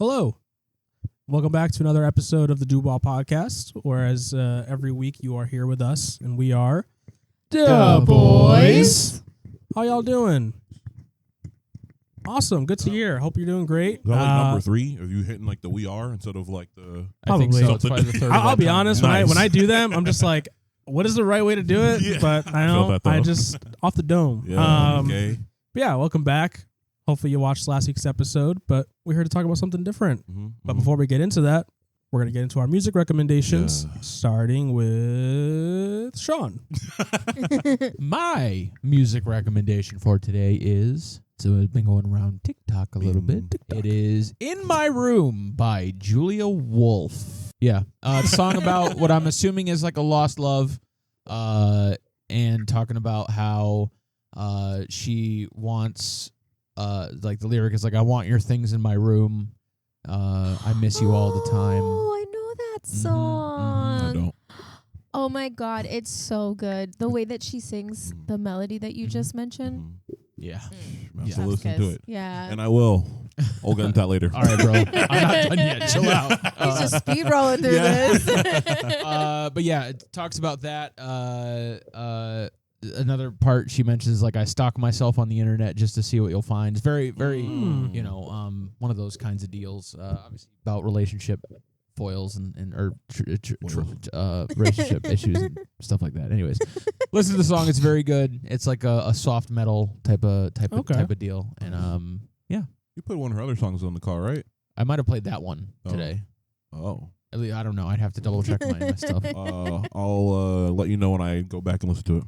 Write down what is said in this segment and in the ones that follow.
Hello. Welcome back to another episode of the Dubois Podcast, whereas every week you are here with us, and we are Dubois. How y'all doing? Awesome. Good to hear. Hope you're doing great. Is that like number 3? Are you hitting like the we are instead of like the... I think so. It's probably the third. I'll be honest, Nice. when I do them, I'm just like, what is the right way to do it? Yeah. But I feel know that, though. I just off the dome. Yeah, okay. But yeah, welcome back. Hopefully you watched last week's episode, but we're here to talk about something different. But before we get into that, we're going to get into our music recommendations, starting with Shawn. My music recommendation for today is, so it's been going around TikTok a little bit. It is In My Room by Julia Wolf. Yeah. It's a song about what I'm assuming is like a lost love, and talking about how she wants, like the lyric is like, I want your things in my room. I miss you all the time. Oh, I know that song. I don't. Oh my God, it's so good. The way that she sings the melody that you just mentioned. Yeah. I have Yeah. to listen to it. Yeah. And I will. I'll get into that later. All right, bro. I'm not done yet. Chill out. He's just speed rolling through this. But yeah, it talks about that. Another part she mentions, like, I stalk myself on the internet just to see what you'll find. It's very, very, one of those kinds of deals. Obviously about relationship foils and relationship issues and stuff like that. Anyways, listen to the song. It's very good. It's like a soft metal type of deal. And You put one of her other songs on the car, right? I might have played that one today. Oh. At least, I don't know. I'd have to double check my stuff. I'll let you know when I go back and listen to it.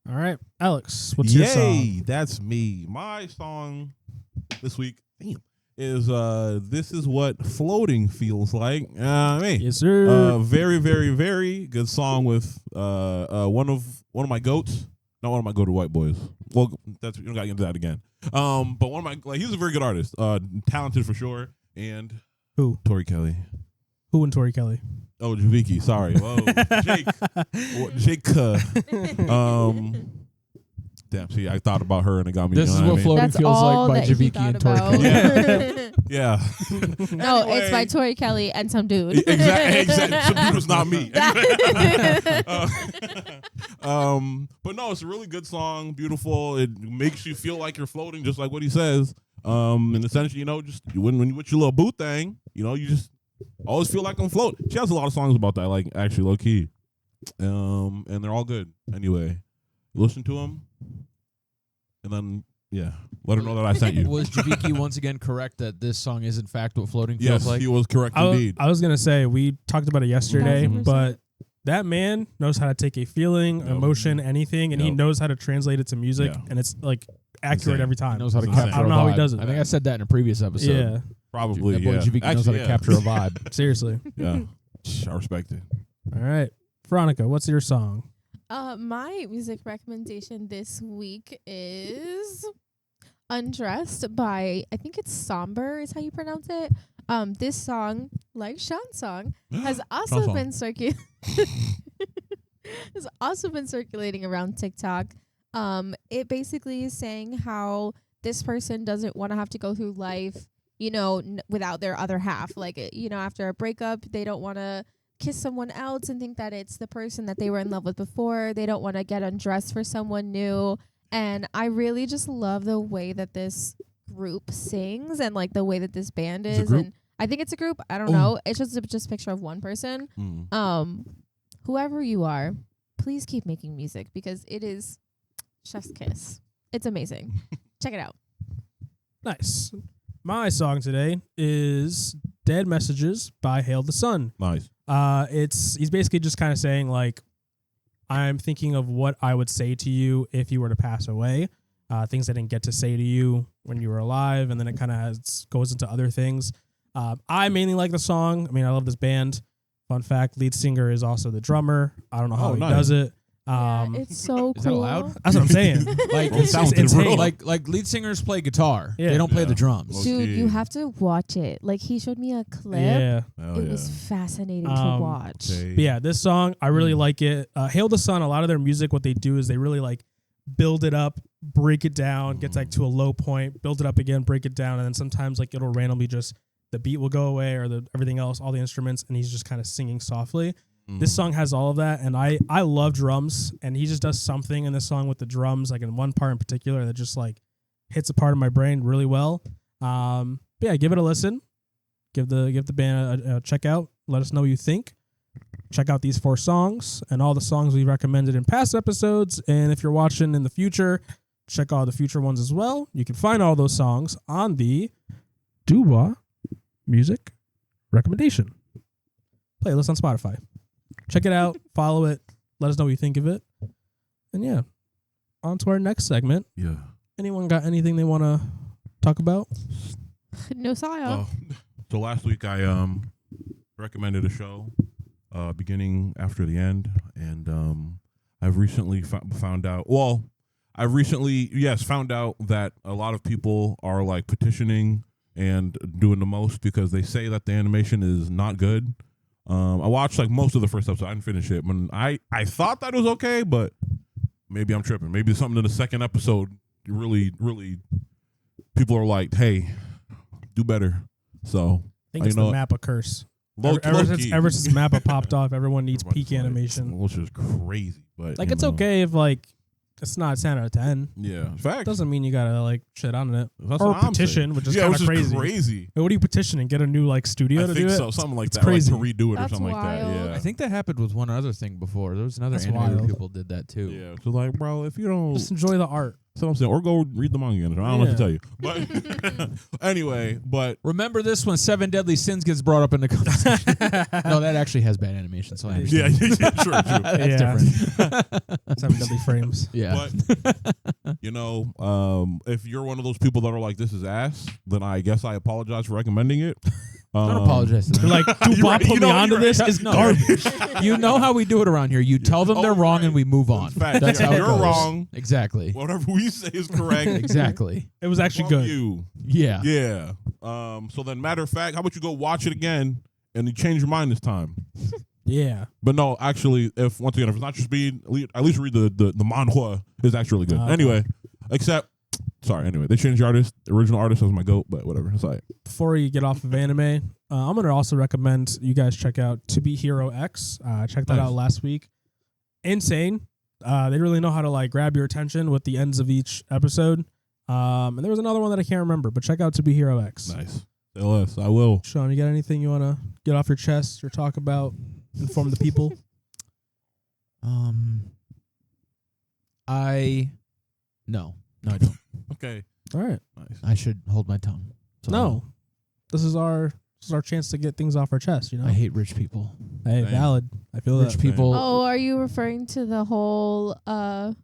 All right. Alex, what's your song? That's me. My song this week is This Is What Floating Feels Like. Me. Yes, sir. Very, very, very good song with one of my goats. Not one of my go-to white boys. Well, that's, you don't got to get into that again. But one of my, like, he's a very good artist. Talented for sure. And Who? Tori Kelly. Who and Tori Kelly? Oh, Javiki. Sorry. Whoa. Jake. Damn. See, I thought about her and it got me. This is what floating That's feels all like by that he Javiki and thought Tori about. Kelly. Yeah. No, Anyway. it's by Tori Kelly and some dude. Exactly. Some dude was not me. But no, it's a really good song. Beautiful. It makes you feel like you're floating, just like what he says. And essentially, just when you with your little boot thing, you just always feel like I'm floating. She has a lot of songs about that, like actually low key. And they're all good. Anyway, listen to them, and then let her know that I sent you. Was Javiki once again correct that this song is in fact what floating feels Yes, like? he was correct indeed. I was going to say, we talked about it yesterday, 1000%. but that man knows how to take a feeling, emotion, anything, and he knows how to translate it to music, and it's like accurate Insane. every time. He knows how to It's capture insane. I don't know a how he vibe. does it. I think I said that in a previous episode. Yeah, Probably, That boy Javiki knows how to capture a vibe. seriously. Yeah, I respect it. All right. Veronica, what's your song? My music recommendation this week is Undressed by, I think it's Somber is how you pronounce it. This song, like Shawn's song, has also been circulating around TikTok. It basically is saying how this person doesn't want to have to go through life, without their other half. Like, after a breakup, they don't want to kiss someone else and think that it's the person that they were in love with before. They don't want to get undressed for someone new. And I really just love the way that this group sings and like the way that this band is. And I think it's a group. I don't know. It's just a picture of one person. Whoever you are, please keep making music because it is chef's kiss. It's amazing. Check it out. Nice. My song today is Dead Messages by Hail the Sun. Nice. He's basically just kind of saying, like, I'm thinking of what I would say to you if you were to pass away, things I didn't get to say to you when you were alive, and then it kind of goes into other things. I mainly like the song. I mean, I love this band. Fun fact, lead singer is also the drummer. I don't know how he does it. It's so cool. Is that allowed? That's what I'm saying. Like, Well, sounds it's real. like lead singers play guitar. Yeah. They don't play Yeah. the drums. Dude, you have to watch it. Like, he showed me a clip. Yeah. It was fascinating to watch. But yeah, this song, I really like it. Hail the Sun, a lot of their music, what they do is they really like build it up, break it down, gets like to a low point, build it up again, break it down, and then sometimes like it'll randomly just the beat will go away or everything else, all the instruments, and he's just kind of singing softly. This song has all of that, and I love drums, and he just does something in this song with the drums, like in one part in particular that just like hits a part of my brain really well. But yeah, give it a listen. Give the band a check out. Let us know what you think. Check out these 4 songs and all the songs we recommended in past episodes. And if you're watching in the future, check out the future ones as well. You can find all those songs on the Dubois Music Recommendation playlist on Spotify. Check it out. Follow it. Let us know what you think of it. And yeah, on to our next segment. Yeah. Anyone got anything they want to talk about? No sire. So last week I recommended a show, beginning after the end, and I've recently found out. Well, I've recently found out that a lot of people are like petitioning and doing the most because they say that the animation is not good. I watched like most of the first episode. I didn't finish it. When I thought that was okay, but maybe I'm tripping. Maybe something in the second episode really people are like, hey, do better. So I think it's the Mappa curse. Ever since Mappa popped off, everyone needs peak animation, which is crazy. But like, it's okay if like it's not 10 out of 10. Yeah, fact. Doesn't mean you gotta like shit on it. That's or what I'm petition, saying. which is kind of crazy. What are you petitioning? Get a new like studio I to think do it? so, something like it's that. Crazy. Like to redo it That's or something like that. wild. Yeah, I think that happened with one other thing before. There was another That's anime where wild. people did that too. Yeah, so like, bro, if you don't Just enjoy the art. that's what I'm saying, or go read the manga again. I don't know what to tell you. But anyway, but Remember this when 7 Deadly Sins gets brought up in the conversation. No, that actually has bad animation, so I understand. yeah, true. That's different. 7 deadly frames. Yeah. But if you're one of those people that are like, this is ass, then I guess I apologize for recommending it. Don't apologize to them. You're like, Dubois put me onto this. It's garbage. You know how we do it around here. You tell them they're wrong and we move on. Fact. That's Yeah, how it you're goes. wrong. Exactly. Whatever we say is correct. Exactly. It was actually From good. you. Yeah. Yeah. So then, matter of fact, how about you go watch it again and you change your mind this time? Yeah. But no, actually, if once again, if it's not your speed, at least read the manhwa. It's actually really good. Okay. Anyway, they changed the artist. The original artist was my goat, but whatever. It's like, Before you get off of anime, I'm going to also recommend you guys check out To Be Hero X. Check that Nice. out last week. Insane. They really know how to like grab your attention with the ends of each episode. And there was another one that I can't remember, but check out To Be Hero X. nice. LS, I will. Shawn, you got anything you want to get off your chest or talk about? Inform the people? No, I don't. Okay. All right. Nice. I should hold my tongue. So No. This is our chance to get things off our chest, you know? I hate rich people. Hey, Damn. valid. I feel Rich that. people. Oh, are you referring to the whole Let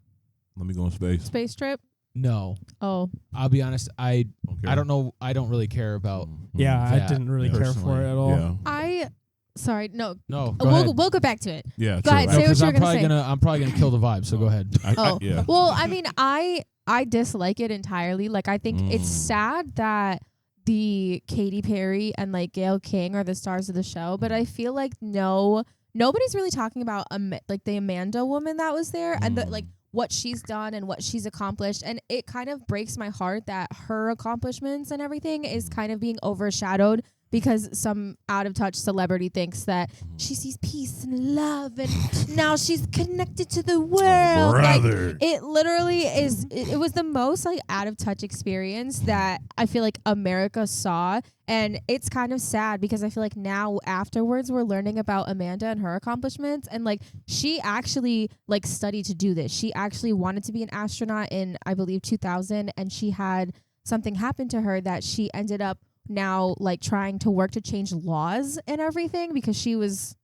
me go in space. space trip? No, Oh, I'll be honest. I Okay. don't know. I don't really care about. Yeah, I that didn't really care for personally. it at all. Yeah. sorry, no. No, go ahead. We'll go back to it. Yeah. Go ahead, true. say what Because you were I'm gonna probably say. I'm probably gonna kill the vibe. So go ahead. Yeah. Well, I mean, I dislike it entirely. Like, I think it's sad that the Katy Perry and like Gayle King are the stars of the show, but I feel like nobody's really talking about like the Amanda woman that was there and the, like what she's done and what she's accomplished, and it kind of breaks my heart that her accomplishments and everything is kind of being overshadowed because some out of touch celebrity thinks that she sees peace and love and now she's connected to the world. Like, it literally is. It was the most like out of touch experience that I feel like America saw, and it's kind of sad because I feel like now afterwards we're learning about Amanda and her accomplishments, and like she actually like studied to do this. She actually wanted to be an astronaut in I believe 2000, and she had something happen to her that she ended up now like trying to work to change laws and everything because she was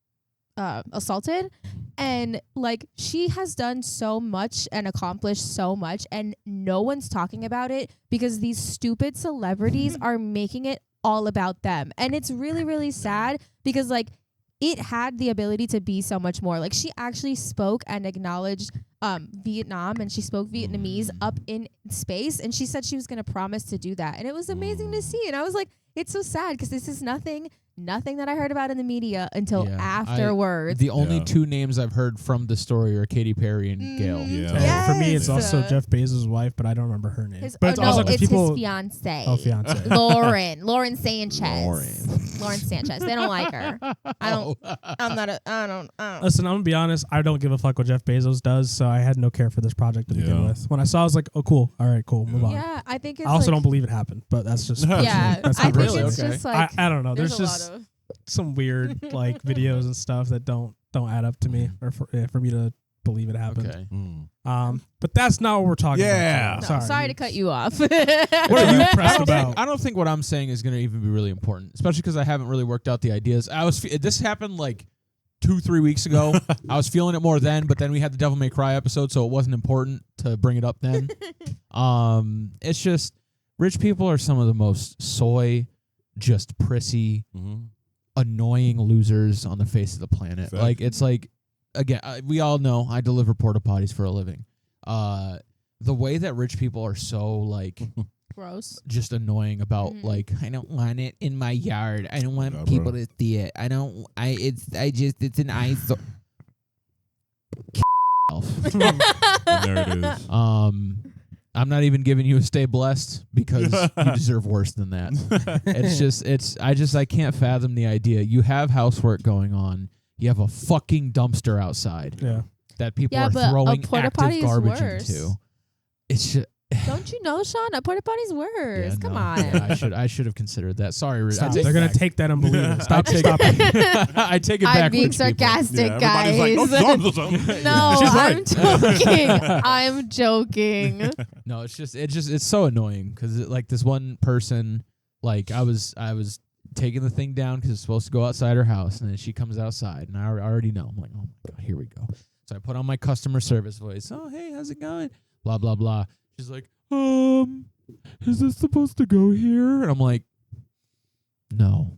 assaulted, and like she has done so much and accomplished so much, and no one's talking about it because these stupid celebrities are making it all about them, and it's really, really sad because like it had the ability to be so much more. Like she actually spoke and acknowledged Vietnam, and she spoke Vietnamese up in space, and she said she was going to promise to do that, and it was amazing to see. And I was like, it's so sad because this is nothing that I heard about in the media until afterwards. The only two names I've heard from the story are Katy Perry and Gail. Yeah. Yes. For me, it's also Jeff Bezos' wife, but I don't remember her name. His, but it's no, also it's people. his fiance. Oh, fiance. Lauren Sanchez. Lauren Sanchez. They don't like her. I don't. Listen, I'm gonna be honest. I don't give a fuck what Jeff Bezos does, so I had no care for this project to begin with. When I saw, it, I was like, "Oh, cool. All right, cool. Move on." Yeah, I think it's I also like, don't believe it happened, but that's just Yeah, That's I think really it's just like I don't know. There's a just lot of some weird like videos and stuff that don't add up to me, or for me to believe it happened. Okay. But that's not what we're talking Yeah. about. No, sorry to cut you off. What are you pressed about? I don't think what I'm saying is going to even be really important, especially because I haven't really worked out the ideas. This happened like 2-3 weeks ago. I was feeling it more then, but then we had the Devil May Cry episode, so it wasn't important to bring it up then. It's just rich people are some of the most just prissy, annoying losers on the face of the planet. Exactly. Like it's like, again, we all know I deliver porta potties for a living. The way that rich people are so like Gross. just annoying about like, I don't want it in my yard. I don't want people to see it. It's an eyesore. There it is. I'm not even giving you a stay blessed because you deserve worse than that. I can't fathom the idea. You have housework going on. You have a fucking dumpster outside that people are but throwing a porta active potty is garbage worse. into. It's just, Don't you know, Shawn? A porta potty's worse. yeah, Come no. on. Yeah, I should have considered that. Sorry, Rich. Stop. They're gonna take that and believe it. Stop it. I take it back. I'm being rich people. sarcastic, guys. Like, no, something. No, She's I'm right. joking. I'm joking. No, it's so annoying because like this one person, like I was taking the thing down because it's supposed to go outside her house, and then she comes outside, and I already know. I'm like, oh my god, here we go. So I put on my customer service voice. Oh, hey, how's it going? Blah blah blah. She's like, is this supposed to go here? And I'm like, no,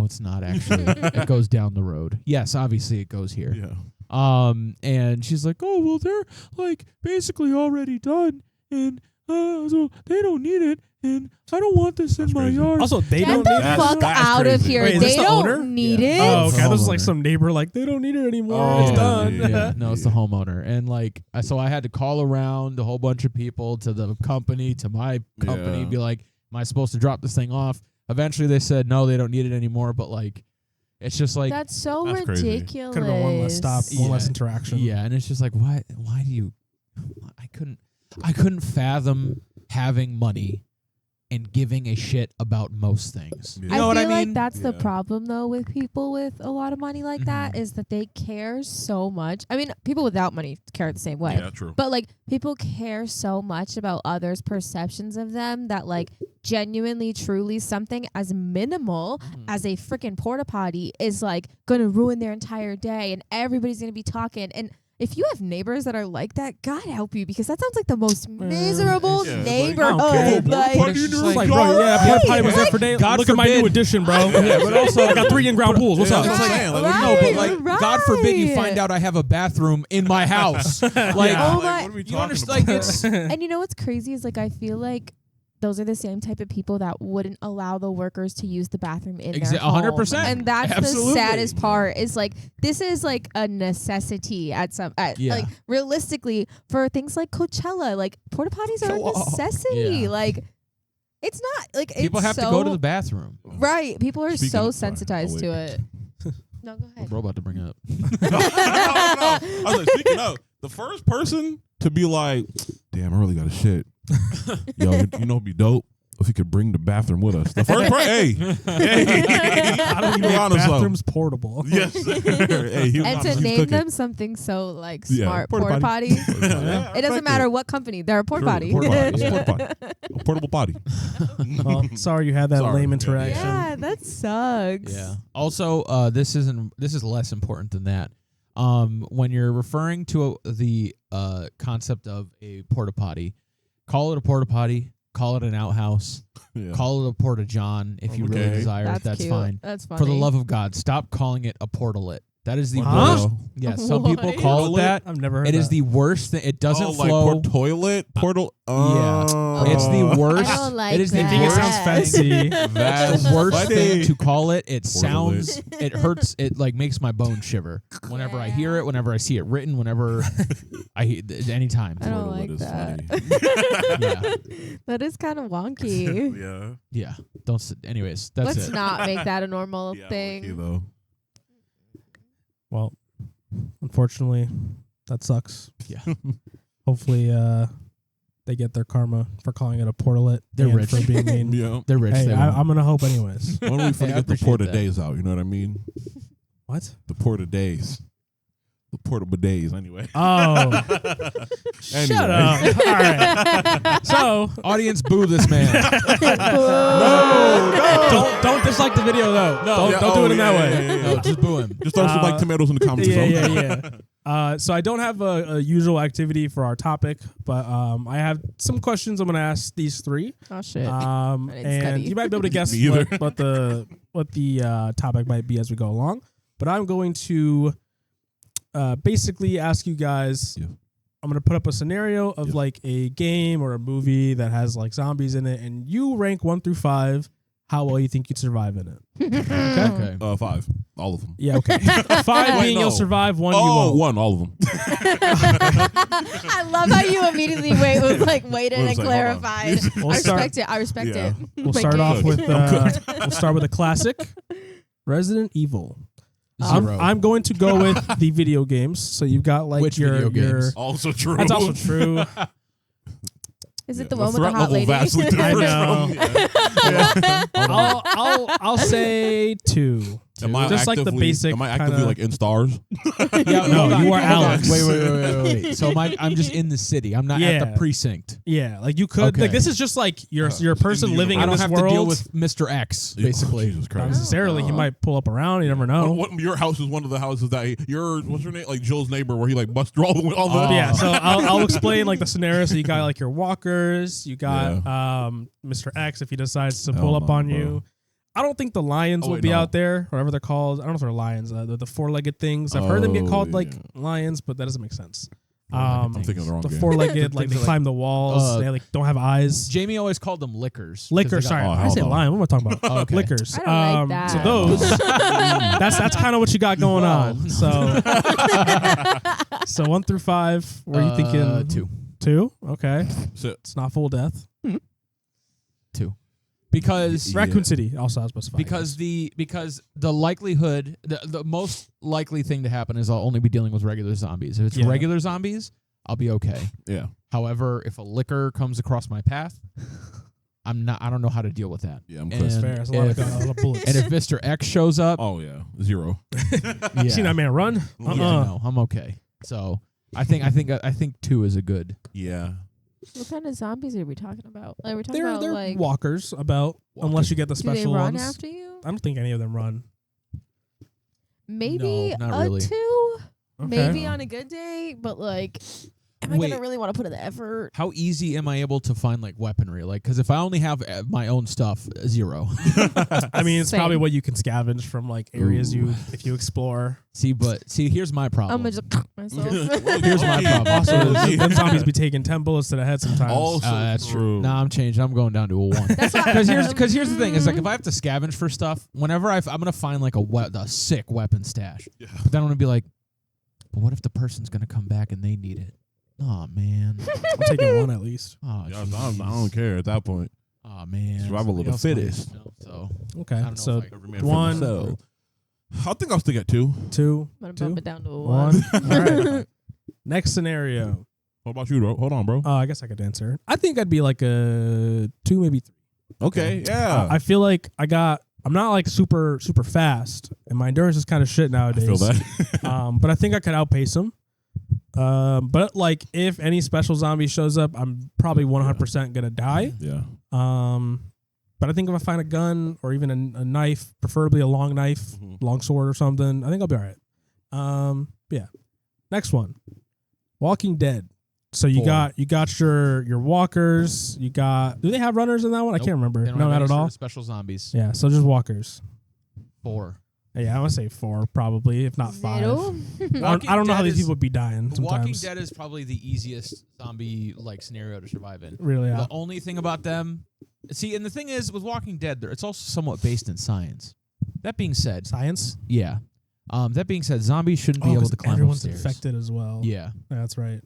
it's not actually. It goes down the road. Yes, obviously it goes here. Yeah. And she's like, oh, well, they're like basically already done, and so they don't need it, and I don't want this in my crazy. yard. Also, they Get don't the need it. fuck That's out of crazy. here. Wait, is They this the don't owner? need Yeah. it. Oh, It's okay. the This is like homeowner. some neighbor, like they don't need it anymore. Oh, It's done. yeah. No, it's the homeowner. And like, so I had to call around a whole bunch of people to the company, to my company, Yeah. be like, am I supposed to drop this thing off? Eventually they said, no, they don't need it anymore. But like, it's just like, That's so That's crazy. ridiculous. Could have been one less stop, one Yeah. less interaction. yeah. And it's just like, why do you, I couldn't fathom having money and giving a shit about most things. Yeah. You know what I feel mean? like that's the Yeah. problem though with people with a lot of money like that is that they care so much. I mean, people without money care the same way. Yeah, true. But like people care so much about others' perceptions of them that like genuinely, truly something as minimal as a freaking porta potty is like gonna ruin their entire day and everybody's gonna be talking. And if you have neighbors that are like that, God help you, because that sounds like the most miserable Yeah, it's like, neighborhood. I don't care. Like, What do you it's do? just Like, like, bro, yeah, Right. porta potty was there for days. God Look at my new forbid. addition, bro. Yeah, but also I got 3 in-ground pools. What's up? Yeah, It's that's like, what I'm saying. Like, No, but like, Right. God forbid you find out I have a bathroom in my house. Like, Oh Like, my- what are we you talking understand? about? Like, it's and you know what's crazy is like I feel like those are the same type of people that wouldn't allow the workers to use the bathroom in their home. 100%. And that's Absolutely. the saddest part is like this is like a necessity Yeah. like realistically for things like Coachella, like porta potties are a necessity. Yeah. Like it's not like people it's have so, to go to the bathroom. right. People are Speaking so of- sensitized sorry, to I'll it. No, go ahead. Bro, about to bring it up. No. I was like, speaking of, the first person to be like, damn, I really got to shit. Yo, you know, it'd be dope if he could bring the bathroom with us. The first person, hey, I don't even Be make honest, though. bathrooms portable. Yes, sir. Hey, he was And honest. to He was name cooking. them something so like Yeah, smart, porta porta potty. potty. Yeah, It doesn't matter what company, they're a porta potty. Porta potty. It's porta potty. A portable potty. Well, sorry you had that Sorry. lame Yeah. interaction. Yeah, that sucks. Yeah. Also, this is less important than that. When you're referring to the concept of a porta potty, call it a porta potty, call it an outhouse, Yeah. call it a porta john if you really Okay. desire. That's cute. fine. That's funny. For the love of God, stop calling it a portalet. That is the Huh? worst. Yeah, some people What? call it that. I've never heard It is that. the worst thing. It doesn't like flow. toilet portal. Yeah. It's the worst. I don't like it is that. the I think it worst sounds fancy. It's the worst thing to call it. It Portal sounds. It hurts. It like makes my bones shiver whenever I hear it. Whenever I see it written. Whenever anytime. I don't Portal like is that. Yeah. That is kind of wonky. Yeah. Yeah. Don't. Anyways, that's Let's it. not make that a normal Yeah, thing. okay, though. Well, unfortunately, that sucks. Yeah. Hopefully, they get their karma for calling it a portalet. They're and rich. for being mean. Yeah. They're rich. Hey, they won't. I'm gonna hope anyways. When are we finna Hey, I get the appreciate porta that. days out? You know what I mean? What? The porta days. The portable days, anyway. Oh, Anyway. shut up! All right. So, Audience, boo this man. don't dislike the video though. Don't do it in that way. No, just boo him. Just throw some like tomatoes in the comments. or Yeah, something. yeah. So I don't have a usual activity for our topic, but I have some questions I'm going to ask these three. Oh shit. And didn't study. you might be able to guess Me either. what the topic might be as we go along. But I'm going to basically ask you guys. Yeah. I'm going to put up a scenario of Yeah. like a game or a movie that has like zombies in it, and you rank 1 through 5 how well you think you'd survive in it. Okay. 5. All of them. Yeah, okay. 5 being no. you'll survive, 1 you Oh, won't. 1, all of them. I love how you immediately waited and Wait a clarified. second, hold on. We'll I start- respect it. I respect Yeah. it. We'll My start off game. with I'm we'll start with a classic, Resident Evil. Zero. I'm going to go with the video games. So you've got like Which your video your. games? Also true. That's also true. Is it Yeah, the one with the threat hot level lady? vastly differs I know. from- I'll say 2. Am I Just like the actively- basic Am I actively kinda- like in stars? Yeah, No, hold on, you are hold on. Alex. Wait. So I'm just in the city. I'm not at Yeah. the precinct. Yeah, like you could Okay. like this is just like you're a person in the living I in don't this have world. to deal with Mr. X, basically. Oh, Jesus Not Christ. necessarily. He might pull up around. You never know. What, your house is one of the houses that what's her name? Like Jill's neighbor, where he like busts through all the. Oh. Yeah, so I'll explain like the scenario. So you got like your walkers, you got Mr. X if he decides to pull Oh, up no, on bro. you. I don't think the lions Oh, will wait, be no. out there, whatever they're called. I don't know if they're lions, the four-legged things. I've heard them get Oh, called like yeah. lions, but that doesn't make sense. I'm thinking of the wrong The game. four-legged, like they Things are climb the walls. They like don't have eyes. Jamie always called them lickers. 'cause Liquor, they got- sorry, Oh, I hold said on. lion. What am I talking about? Oh, okay. Liquors. I don't like So that. those, that's kind of what you got going on. No. So 1 through 5. Were you thinking 2? 2? Okay, Shit. it's not full death. 2. Because Yeah. Raccoon City also has specified. because the likelihood the most likely thing to happen is I'll only be dealing with regular zombies. If it's Yeah. regular zombies, I'll be okay. Yeah. However, if a liquor comes across my path, I don't know how to deal with that. Yeah, I'm And close. fair. That's a lot of bullets. And if Mr. X shows up, Oh yeah, 0. yeah, Seen that man run? Yeah, no, I'm okay. So I think 2 is a good. Yeah. What kind of zombies are we talking about? Like, we're talking They're about like, walkers about Walkers. unless you get the do they special run ones. after you? I don't think any of them run. Maybe No, not a really. 2. Okay. Maybe on a good day, but like, am I Wait. gonna really want to put in the effort? How easy am I able to find like weaponry? Like, because if I only have my own stuff, 0. I mean, it's Same. probably what you can scavenge from like areas if you explore. See, here's my problem. I'm gonna just myself. Here's my problem. Also, Yeah. them zombies be taking 10 bullets to the head sometimes. Also That's true. true. Nah, I'm changing. I'm going down to a 1. That's why- Because here's the thing: is like if I have to scavenge for stuff, whenever I'm gonna find like a sick weapon stash. Yeah. But then I'm gonna be like, but what if the person's gonna come back and they need it? Oh man. I'm taking 1 at least. Oh, Yeah, I don't care at that point. oh man. Survival of the Somebody else fittest. might, so Okay, I don't know so if I- Every man for 1, themselves. I think I'll stick at 2. 2, I'm gonna 2, bump it down to a 1. 1. All right. Next scenario. What about you, bro? Hold on, bro. I guess I could answer. I think I'd be like a 2, maybe 3. Okay, yeah. I feel like I'm not like super fast, and my endurance is kind of shit I nowadays. feel that. But I think I could outpace him. But like if any special zombie shows up, I'm probably 100% gonna die. Yeah. But I think if I find a gun or even a knife, preferably a long knife, Mhm. long sword or something, I think I'll be all right. Yeah. Next one, Walking Dead. So you 4. got your walkers. You got. Do they have runners in that one? I Nope. can't remember. They don't No, have not any at sort all. of special zombies. Yeah. So just walkers. 4. Yeah, I want to say 4 probably, if not 5. Zero? I don't know how these people would be dying sometimes. Walking Dead is probably the easiest zombie like scenario to survive in. Really, yeah. The only thing about them, see, and the thing is with Walking Dead, it's also somewhat based in science. That being said, Science? yeah. That being said, zombies shouldn't be able 'cause to climb everyone's upstairs. infected as well. Yeah. That's right.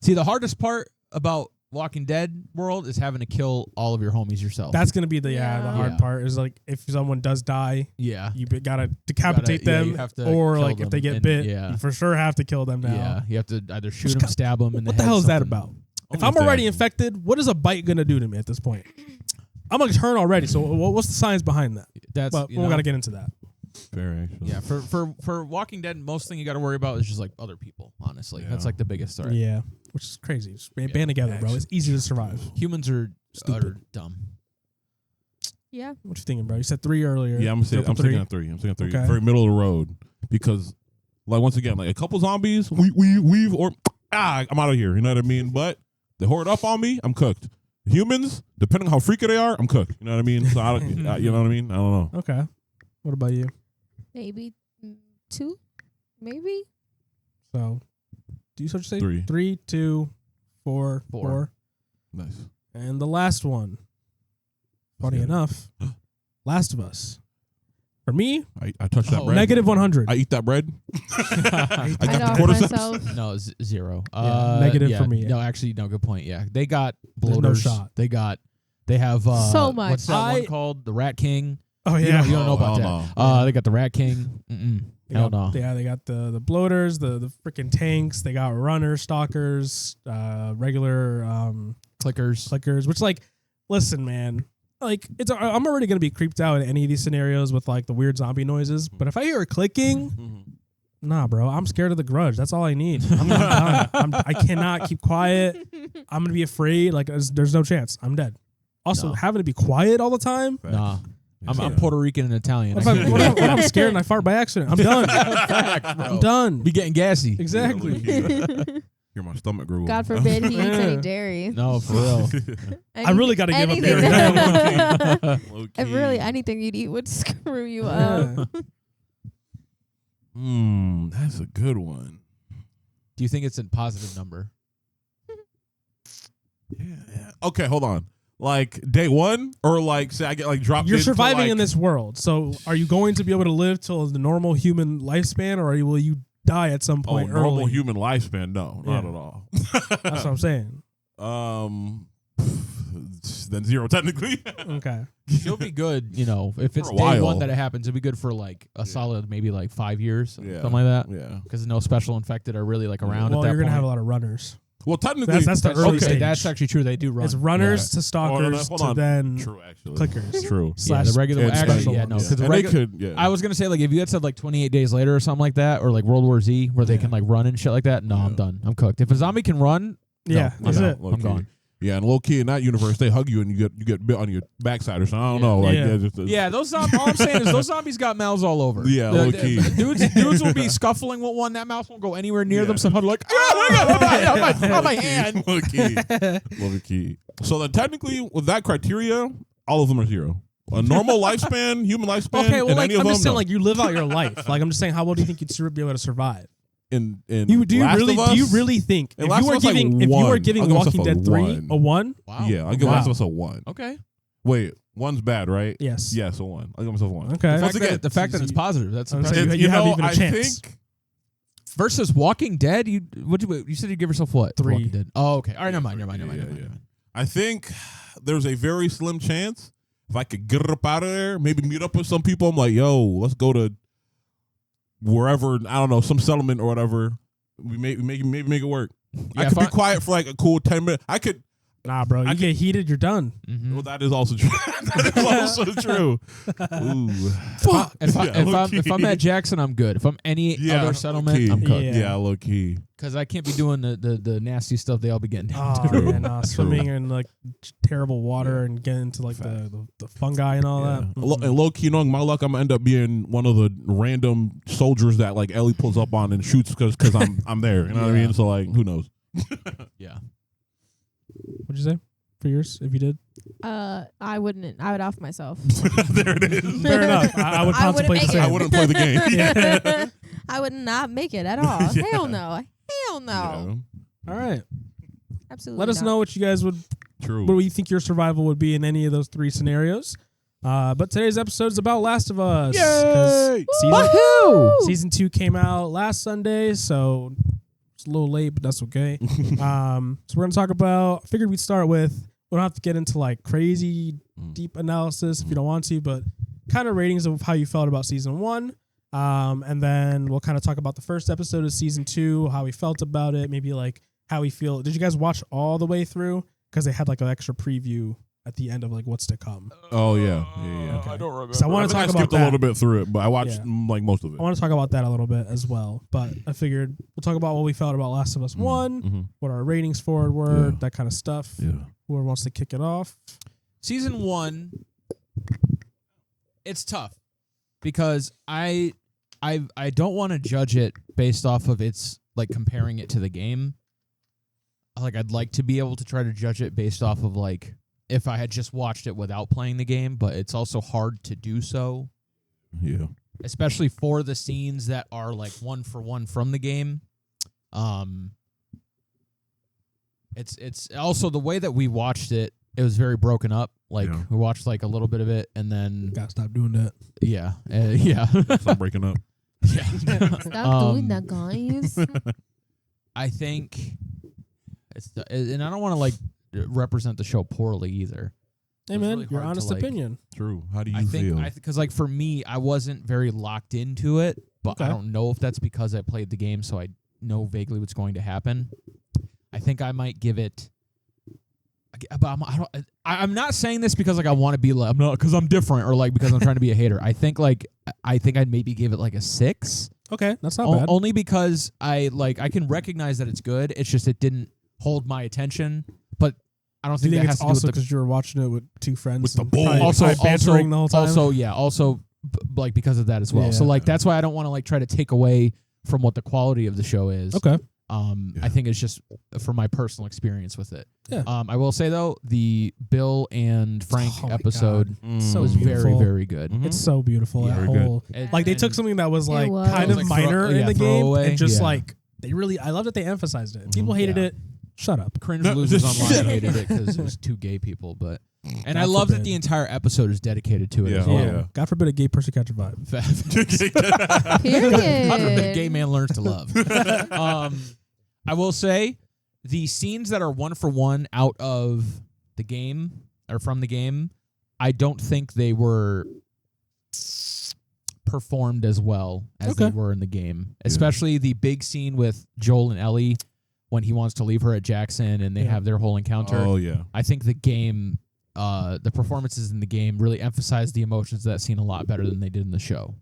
See, the hardest part about Walking Dead world is having to kill all of your homies yourself. That's gonna be the Yeah. hard Yeah. part is like if someone does die, yeah. you gotta decapitate yeah, them, you have to or kill like if them they get and- bit, yeah. you for sure have to kill them now. Yeah. You have to either shoot Which them, stab them, and What the hell is that about? If I'm Only already that. infected, what is a bite gonna do to me at this point? I'm gonna turn already. So what's the science behind that? That's But we don't gotta get into that. Fair, actually. yeah. For Walking Dead, most thing you got to worry about is just like other people. Honestly, that's Yeah. like the biggest threat. Yeah, which is crazy. Just band together, bro. It's easy to survive. Humans are Stupid. utter dumb. Yeah. What you thinking, bro? You said 3 earlier. Yeah, I'm Go for thinking of 3. I'm thinking of 3. Okay. Very middle of the road because, like, once again, like a couple zombies, we've or I'm out of here. You know what I mean? But they horde up on me, I'm cooked. Humans, depending on how freaky they are, I'm cooked. You know what I mean? So you know what I mean? I don't know. Okay. What about you? Maybe 2? Maybe? So, do you say 3. 3, 2, 4, 4. Nice. And the last one, funny Yeah. enough, Last of Us. For me, I touched that Oh, bread. negative 100. I eat that bread. I I got I'd the off cordyceps. myself. No, 0. negative yeah, for me. No, actually, no. Good point. Yeah, they got There's no bloaters. shot. They have So much. What's that one called? The Rat King. Oh, You yeah. don't know about hell that. no. They got the Rat King. They Hell got, no. Yeah, they got the bloaters, the freaking tanks. They got runners, stalkers, regular Clickers. which, like, listen, man. Like, I'm already going to be creeped out in any of these scenarios with, like, the weird zombie noises. But if I hear a clicking, Mhm. nah, bro, I'm scared of the Grudge. That's all I need. I'm done. I cannot keep quiet. I'm going to be afraid. Like, there's no chance. I'm dead. Also, No. having to be quiet all the time. Nah. I'm Yeah. Puerto Rican and Italian. What if I'm scared and I fart by accident? I'm done. Facts, bro. I'm done. Be getting gassy. Exactly. Hear my stomach grow. God forbid he eats any Yeah. dairy. No, for real. I really got to give up anything. dairy. And really, anything you'd eat would screw you Yeah. up. That's a good one. Do you think it's a positive number? Yeah. Okay, hold on. Like day one, or like say I get like dropped. You're into, surviving like, in this world. So are you going to be able to live till the normal human lifespan, or will you die at some point normal early? human lifespan. No, not Yeah. at all. That's what I'm saying. Then 0 technically. Okay. You'll be good, if it's For a day while. one that it happens, it'll be good for like a solid maybe like 5 years, Yeah. something like that. Yeah. Because no special infected are really like around Well, at that you're gonna point. have a lot of runners. Well, technically, That's the early okay, stage. that's actually true. They do run. It's runners to Oh, no, stalkers hold to on. then True, actually. clickers. True. Yeah, slash the regular and actually, special yeah, no, ones. because the And they regular. could, yeah. I was gonna say like if you had said like 28 days later or something like that, or like World War Z where they Yeah. can like run and shit like that. No, I'm Yeah. done. I'm cooked. If a zombie can run, Yeah, no, that's I'm it. out. I'm gone. Yeah, and low key in that universe, they hug you and you get bit on your backside or something. I don't know. Like, Yeah. just Yeah, those zombies. All I'm saying is those zombies got mouths all over. Yeah, low key. Dudes will be scuffling with one. That mouse won't go anywhere near them. So I'm like, on my hand. Low key. Low key. So then, technically, with that criteria, all of them are 0. A normal lifespan, human lifespan. Okay, well, and like any of I'm them, just saying, no. like you live out your life. Like I'm just saying, how well do you think you'd be able to survive? in Do you Last really of Us, do you really think in if Last you of were Us, like, giving if you were 1. giving I'll give Walking myself a Dead 3 1. a 1? Wow. Yeah, I'll give Wow. Last of Us a 1. Okay. Wait, 1's bad, right? Yes. Yes, a 1. I'll give myself a 1. Okay. Once again, The fact that it's positive, that's I'm impressive. saying you have even a I chance. think Versus Walking Dead, you said you'd give yourself what? 3. Walking Dead. Oh, okay. All right, never mind. Yeah. I think there's a very slim chance if I could get up out of there, maybe meet up with some people. I'm like, yo, let's go to wherever, I don't know, some settlement or whatever. We maybe make it work. I Yeah, could be if I- quiet for like a cool 10 minutes. I could. Nah, bro. You get heated, you're done. Mhm. Well, that is also true. That is also true. Ooh. Fuck. If Yeah, I'm at Jackson, I'm good. If I'm any other settlement, low-key. I'm cooked. Yeah. Yeah, low key. Because I can't be doing the nasty stuff they all be getting down Oh to. man, swimming in like terrible water and getting into like the fungi and all that. And low key, knowing my luck, I'm gonna end up being one of the random soldiers that like Ellie pulls up on and shoots because I'm there. You know what I Yeah. mean? So like, who knows? Yeah. What'd you say? for yours if you did? I wouldn't. I would off myself. There it is. Fair enough. I would I wouldn't contemplate the make it. same. I wouldn't play the game. Yeah. I would not make it at all. Yeah. Hell no. Hell no. All right. Absolutely. Let us not. know what you guys would, True. what you think your survival would be in any of those three scenarios. But today's episode is about Last of Us. 'cause Yay! Season 2 came out last Sunday, so it's a little late, but that's okay. So we're gonna talk about. I figured we'd start with. We don't have to get into like crazy deep analysis if you don't want to, but kind of ratings of how you felt about season 1. And then we'll kind of talk about the first episode of season 2, how we felt about it, maybe like how we feel. Did you guys watch all the way through? Because they had like an extra preview at the end of like what's to come. Oh yeah. Okay. I don't remember. So I want to I talk skipped about a that. little bit through it, but I watched Yeah. like most of it. I want to talk about that a little bit as well, but I figured we'll talk about what we felt about Last of Us 1, Mm-hmm. what our ratings for it were, Yeah. that kind of stuff. Yeah. Whoever wants to kick it off. Season 1, it's tough because I don't want to judge it based off of its like comparing it to the game. Like I'd like to be able to try to judge it based off of like if I had just watched it without playing the game, but it's also hard to do so, Yeah. especially for the scenes that are like one for one from the game. It's also the way that we watched it. It was very broken up. Like Yeah. we watched like a little bit of it, and then Gotta stop doing that. yeah, yeah, Stop breaking up. yeah. Stop doing that, guys. I think and I don't want to like represent the show poorly either. Hey It was man, really your hard to, honest like- opinion. True. How do you I think feel? because like for me, I wasn't very locked into it, but I Okay. don't know if that's because I played the game, so I know vaguely what's going to happen. I think I might give it. But I'm not saying this because like I want to be like I'm not because I'm different or like because I'm trying to be a hater. I think I'd maybe give it like a 6. Okay, that's not bad. Only because I can recognize that it's good. It's just it didn't hold my attention. But I don't Do you think think that has it's to do also with the because you were watching it with two friends? With the and boys. probably- also probably bantering the whole time? Also like because of that as well. So Yeah. like that's why I don't want to like try to take away from what the quality of the show is. Okay. Yeah. I think it's just from my personal experience with it. Yeah. I will say though, the Bill and Frank Oh my episode So was very, beautiful. very good. Mhm. It's so beautiful. Yeah. that Very good. whole And- like they took and- something that was It like was. kind It of was like minor in the game throwaway. and just Yeah. like they really. I love that they emphasized it. People Mhm. hated Yeah. it. Shut up. Cringe No, losers just online shut up. hated it because it was two gay people, but and God I love that forbid. the entire episode is dedicated to it as Yeah. well. Yeah. God forbid a gay person catch a vibe. Period. God forbid a gay man learns to love. I will say the scenes that are one for one out of the game or from the game, I don't think they were performed as well as they Okay. were in the game. Especially the big scene with Joel and Ellie when he wants to leave her at Jackson and they Yeah. have their whole encounter. Oh yeah. I think the game, the performances in the game really emphasized the emotions of that scene a lot better than they did in the show.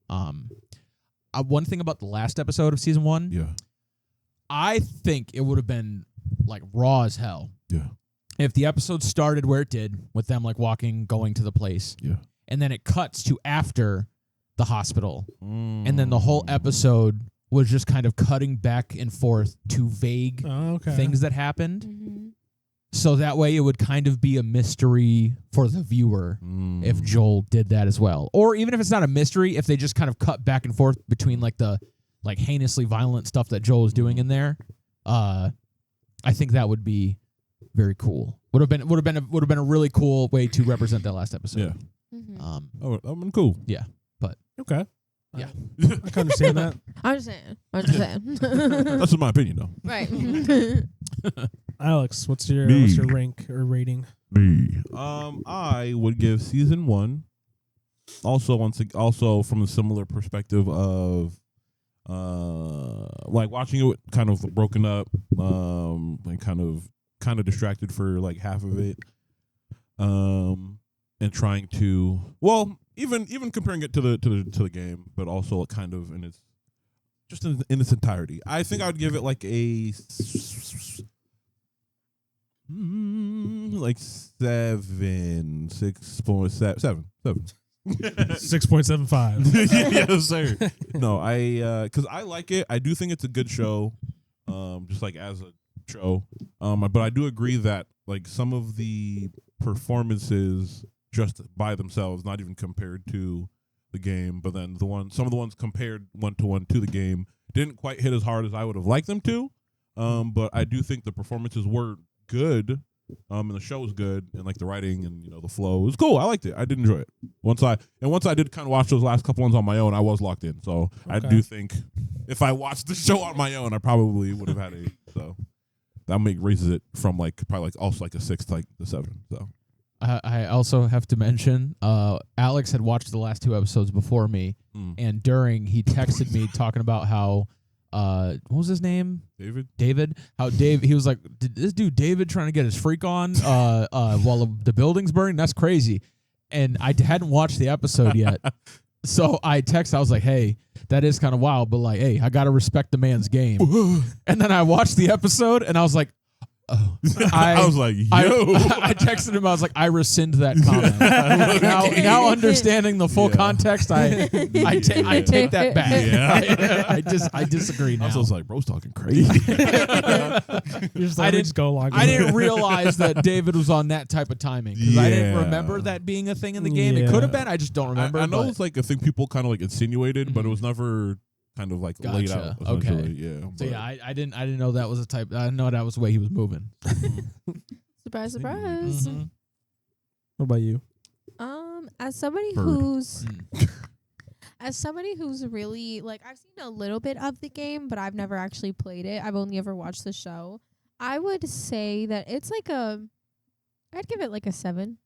One thing about the last episode of season 1, Yeah. I think it would have been like raw as hell Yeah. if the episode started where it did with them like going to the place, Yeah. and then it cuts to after the hospital, and then the Mm. whole episode was just kind of cutting back and forth to vague Oh, okay. things that happened. Mhm. So that way it would kind of be a mystery for the viewer if Joel did that as well. Or even if it's not a mystery, if they just kind of cut back and forth between like the like heinously violent stuff that Joel is doing in there, I think that would be very cool. Would have been a really cool way to represent that last episode. Yeah. Mhm. Oh, that'd been cool. Okay. Yeah. I can understand that. I'm just saying. That's just my opinion though. Right. Alex, what's your Me. rank or rating? Me. I would give season 1 also from a similar perspective of like watching it kind of broken up, and kind of distracted for like half of it. And trying to even comparing it to the game, but also kind of in its entirety. I think I would give it like a like 7, 6.7. 6.75. Yes, sir. No, because I like it. I do think it's a good show, just like as a show. But I do agree that like some of the performances just by themselves, not even compared to the game, but then some of the ones compared 1-to-1 to the game didn't quite hit as hard as I would have liked them to. But I do think the performances were good. And the show was good, and like the writing and the flow was cool. I liked it. I did enjoy it. Once I did kind of watch those last couple ones on my own, I was locked in. So I do think if I watched the show on my own, I probably would have had a. So that raises it from probably also a 6 to the 7. So I also have to mention, Alex had watched the last 2 episodes before me, and during he texted me talking about how. What was his name? David. How he was like, did this dude David trying to get his freak on while the building's burning? That's crazy. And I hadn't watched the episode yet. So I was like, hey, that is kind of wild, but hey, I got to respect the man's game. And then I watched the episode and I was like, oh. I was like, yo. I texted him. I was like, I rescind that comment. now understanding the full context, I take that back. Yeah. I disagree now. I was like, bro's talking crazy. I didn't go along. I didn't realize that David was on that type of timing because I didn't remember that being a thing in the game. It could have been. I just don't remember. I know it's a thing people kind of insinuated, but it was never kind of laid out. Okay. Yeah. So I didn't know that was a type. I didn't know that was the way he was moving. Surprise, surprise. Mm-hmm. What about you? As somebody who's really I've seen a little bit of the game, but I've never actually played it. I've only ever watched the show. I would say that it's I'd give it a 7.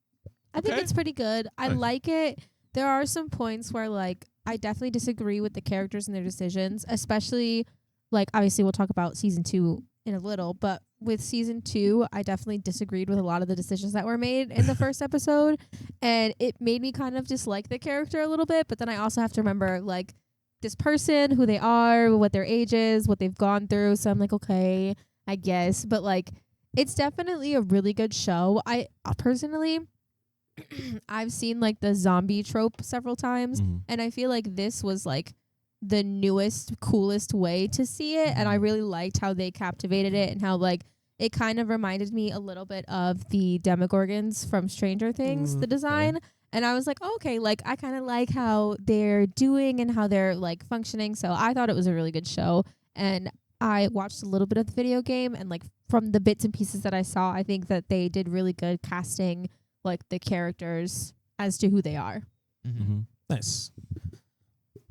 I think it's pretty good. I like it. There are some points where I definitely disagree with the characters and their decisions, especially obviously we'll talk about season 2 in a little, but with season 2, I definitely disagreed with a lot of the decisions that were made in the first episode, and it made me kind of dislike the character a little bit. But then I also have to remember this person, who they are, what their age is, what they've gone through. So I'm like, okay, I guess, but it's definitely a really good show. I personally. I've seen the zombie trope several times, and I feel like this was the newest, coolest way to see it, and I really liked how they captivated it and how it kind of reminded me a little bit of the Demogorgons from Stranger Things, the design. And I was like, oh, okay, I kind of like how they're doing and how they're functioning. So I thought it was a really good show, and I watched a little bit of the video game, and from the bits and pieces that I saw, I think that they did really good casting the characters as to who they are. Nice.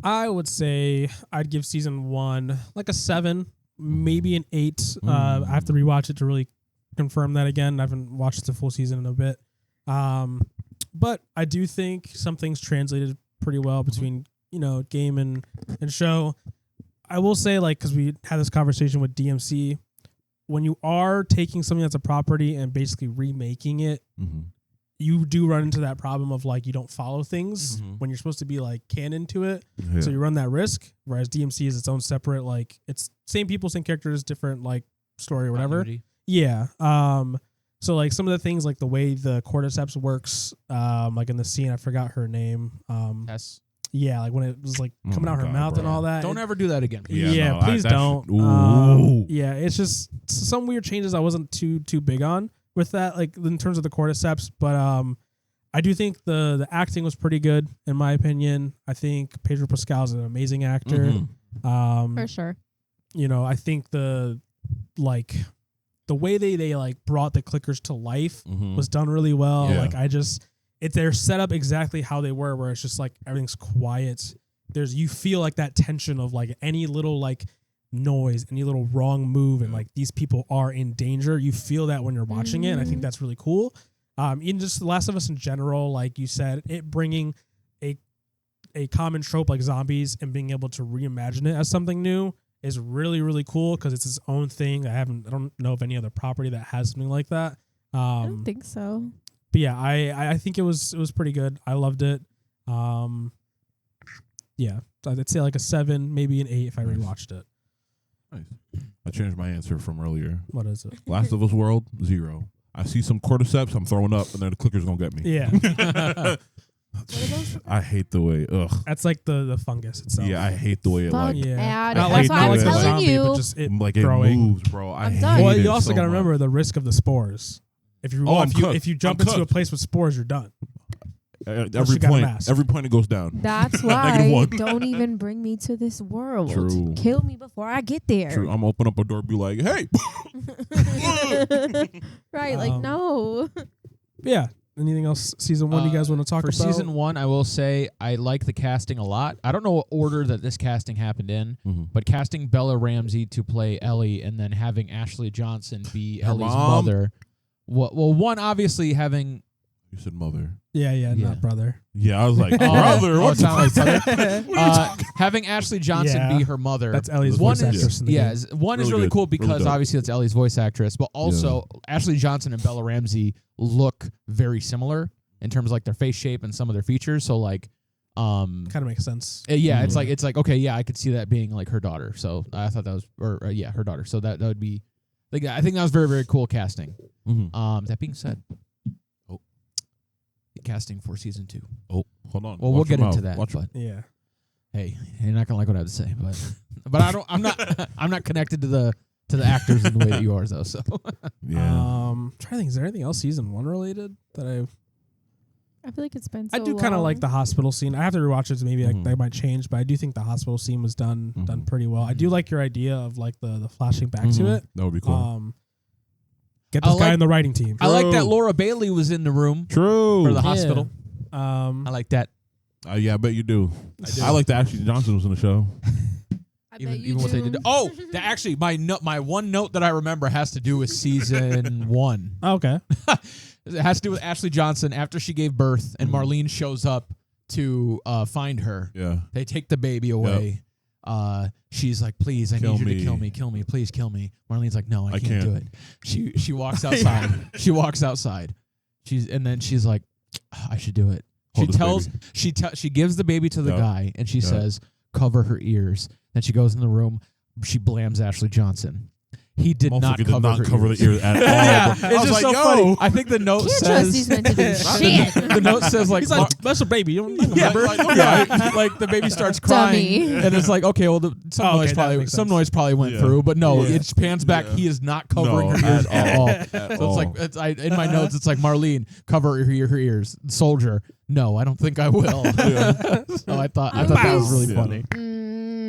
I would say I'd give season 1 a 7, maybe an 8. I have to rewatch it to really confirm that again. I haven't watched the full season in a bit. But I do think some things translated pretty well between, game and show. I will say, because we had this conversation with DMC, when you are taking something that's a property and basically remaking it, you do run into that problem of you don't follow things when you're supposed to be canon to it. Yeah. So you run that risk. Whereas DMC is its own separate, it's same people, same characters, different story or whatever. Yeah. So some of the things the way the cordyceps works, in the scene, I forgot her name. Tess. Yeah, when it was coming out her mouth and all that. Don't ever do that again. Please. Yeah, no, please don't. Yeah, it's just some weird changes I wasn't too big on with that, in terms of the cordyceps, but I do think the acting was pretty good in my opinion. I think Pedro Pascal is an amazing actor. For sure. I think the way they brought the clickers to life was done really well. Yeah. They're set up exactly how they were, where it's just everything's quiet. You feel that tension of any little noise, any little wrong move, and these people are in danger. You feel that when you're watching it, and I think that's really cool. Even just The Last of Us in general, like you said, it bringing a common trope like zombies and being able to reimagine it as something new is really, really cool because it's its own thing. I don't know of any other property that has something like that. I don't think so. But yeah, I think it was pretty good. I loved it. Yeah, I'd say a 7, maybe an 8 if I rewatched it. Nice. I changed my answer from earlier. What is it? Last of Us World, 0. I see some cordyceps, I'm throwing up, and then the clicker's gonna get me. Yeah. I hate the way. Ugh. That's the fungus itself. Yeah, I hate the way it Yeah. That's why I'm telling you. But just it it growing. moves, bro. I hate Well, it you also so got to much. remember the risk of the spores. If you Oh, I'm if you cooked. if you jump I'm into a cooked. place with spores, you're done. Every you got a point, mask. every point it goes down. That's Negative why one. don't even bring me to this world. True. Kill me before I get there. True. I'm gonna open up a door, and be like, "Hey." Right, like no. Yeah. Anything else season 1 you guys want to talk for about? season 1, I will say I like the casting a lot. I don't know what order that this casting happened in, but casting Bella Ramsey to play Ellie and then having Ashley Johnson be Her Ellie's mom? mother. Well, one obviously having You said mother. Yeah, Yeah. not brother. Yeah, I was like, brother. Oh, What it the sounded like fuck? brother. Having Ashley Johnson Yeah. be her mother. That's Ellie's One voice is- actress in the yeah, game. is- one is Really really good. cool Really because dope. obviously it's Ellie's voice actress, but also Ashley Johnson and Bella Ramsey look very similar in terms of like their face shape and some of their features. So like, Kind of makes sense. yeah, it's like okay, yeah, I could see that being like her daughter. So I thought that was, yeah, her daughter. So that would be, like, I think that was very, very cool casting. That being said, casting for season 2. Oh, hold on. Well, we'll Watch get your into mouth. that. Watch But Yeah. hey, you're not gonna like what I have to say, but I'm not connected to the actors in the way that you are though. So Yeah. Trying to think, is there anything else season 1 related that I feel like it's been so I do kind of like the hospital scene. I have to rewatch it, so maybe Mhm. that might change, but I do think the hospital scene was done pretty well. I do like your idea of like the flashing back to it. That would be cool. Get this I guy like- in the writing team. I like that True. Laura Bailey was in the room True. for the hospital. I like that. Yeah, I bet you do. do. I like that Ashley Johnson was in the show. I bet you Even what they do. did. Oh, that actually my one note that I remember has to do with season 1. Okay. It has to do with Ashley Johnson after she gave birth and Marlene shows up to find her. Yeah. They take the baby away. She's like, please, I Kill need you me. to kill me, please kill me. Marlene's like, no, I can't can't. do it. She walks outside. She walks outside. She's like, I should do it. Hold this She gives the baby to the Yep. guy and she Yep. says, cover her ears. Then she goes in the room. She blams Ashley Johnson. He did not Motherfucker cover did not her cover ears. the ears at all. Yeah, bro. it's I was just like, so funny. yo. I think the note Can't trust these says men to do shit. the note says like, He's like, that's a baby. You don't yeah, remember? like the baby starts crying, Dummy. and it's like, okay, well, some Oh, okay, noise that probably makes some sense. noise probably went Yeah. through, but no, Yeah. it pans back. Yeah. He is not covering No, her ears at all. At So all. it's like in my notes, it's like Marlene cover her ears. Soldier, no, I don't think I will. So I thought that was really Yeah. funny.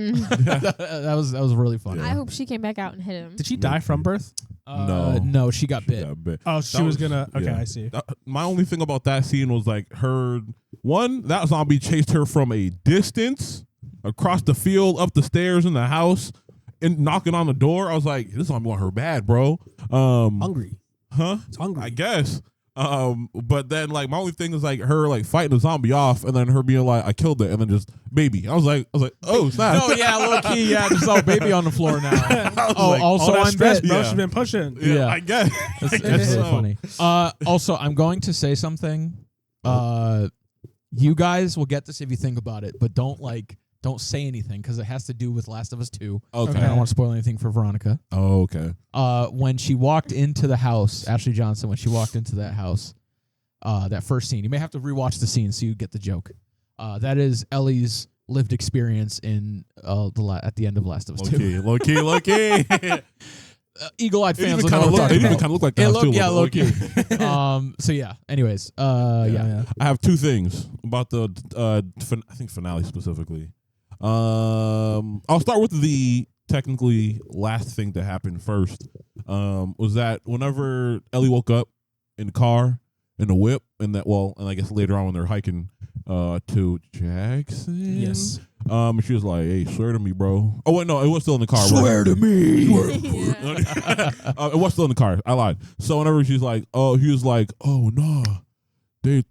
Mm, that was really funny. I hope she came back out and hit him. Did she die from birth? No, she got bit. Yeah, but Oh, she That was was- gonna. Okay, yeah. I see. my only thing about that scene was like that zombie chased her from a distance across the field, up the stairs in the house, and knocking on the door. I was like, this zombie want her bad, bro. Hungry. Huh? It's hungry. I guess. But then like my only thing is like her like fighting the zombie off and then her being like, I killed it, and then just baby. I was like, oh snap. No, yeah, low key, yeah. There's a baby on the floor now. Oh, like, also All that I'm stress, bit. bro. Yeah. She's been pushing. yeah, yeah. I guess. That's, I that's guess really so. funny. Also, I'm going to say something. You guys will get this if you think about it, but don't say anything because it has to do with Last of Us 2. Okay. I don't want to spoil anything for Veronica. Oh, okay. When she walked into the house, Ashley Johnson, when she walked into that house, that first scene, you may have to rewatch the scene so you get the joke. That is Ellie's lived experience in at the end of Last of Us 2. Low key. Eagle-eyed It fans even will know kind of what I'm talking about. looked like It that looked, too. yeah, low low key. key. So yeah. Anyways, yeah. I have two things about the I think finale specifically. I'll start with the technically last thing that happened first. Was that whenever Ellie woke up in the car in the whip, and I guess later on when they're hiking to Jackson. Yes. She was like, "Hey, swear to me, bro." Oh wait, no, it was still in the car. Swear to me. It was still in the car. I lied. So whenever she's like, "Oh," he was like, "Oh no, they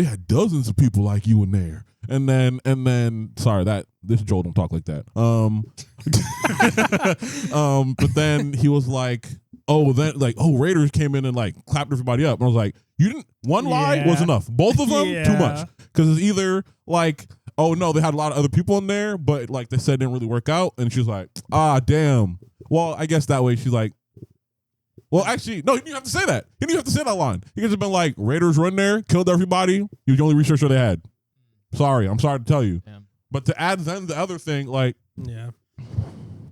had dozens of people like you in there." And then, sorry, this Joel don't talk like that. But then he was like, Raiders came in and like clapped everybody up. And I was like, you didn't. One lie was enough. Both of them, too much. Because it's either like, oh no, they had a lot of other people in there, but like they said it didn't really work out. And she was like, damn. Well, I guess that way she's like, well, actually, no, you didn't have to say that. You didn't have to say that line. You could have been like, Raiders run there, killed everybody. You was the only researcher they had. Sorry, I'm sorry to tell you. Yeah. But to add then the other thing, like, Yeah.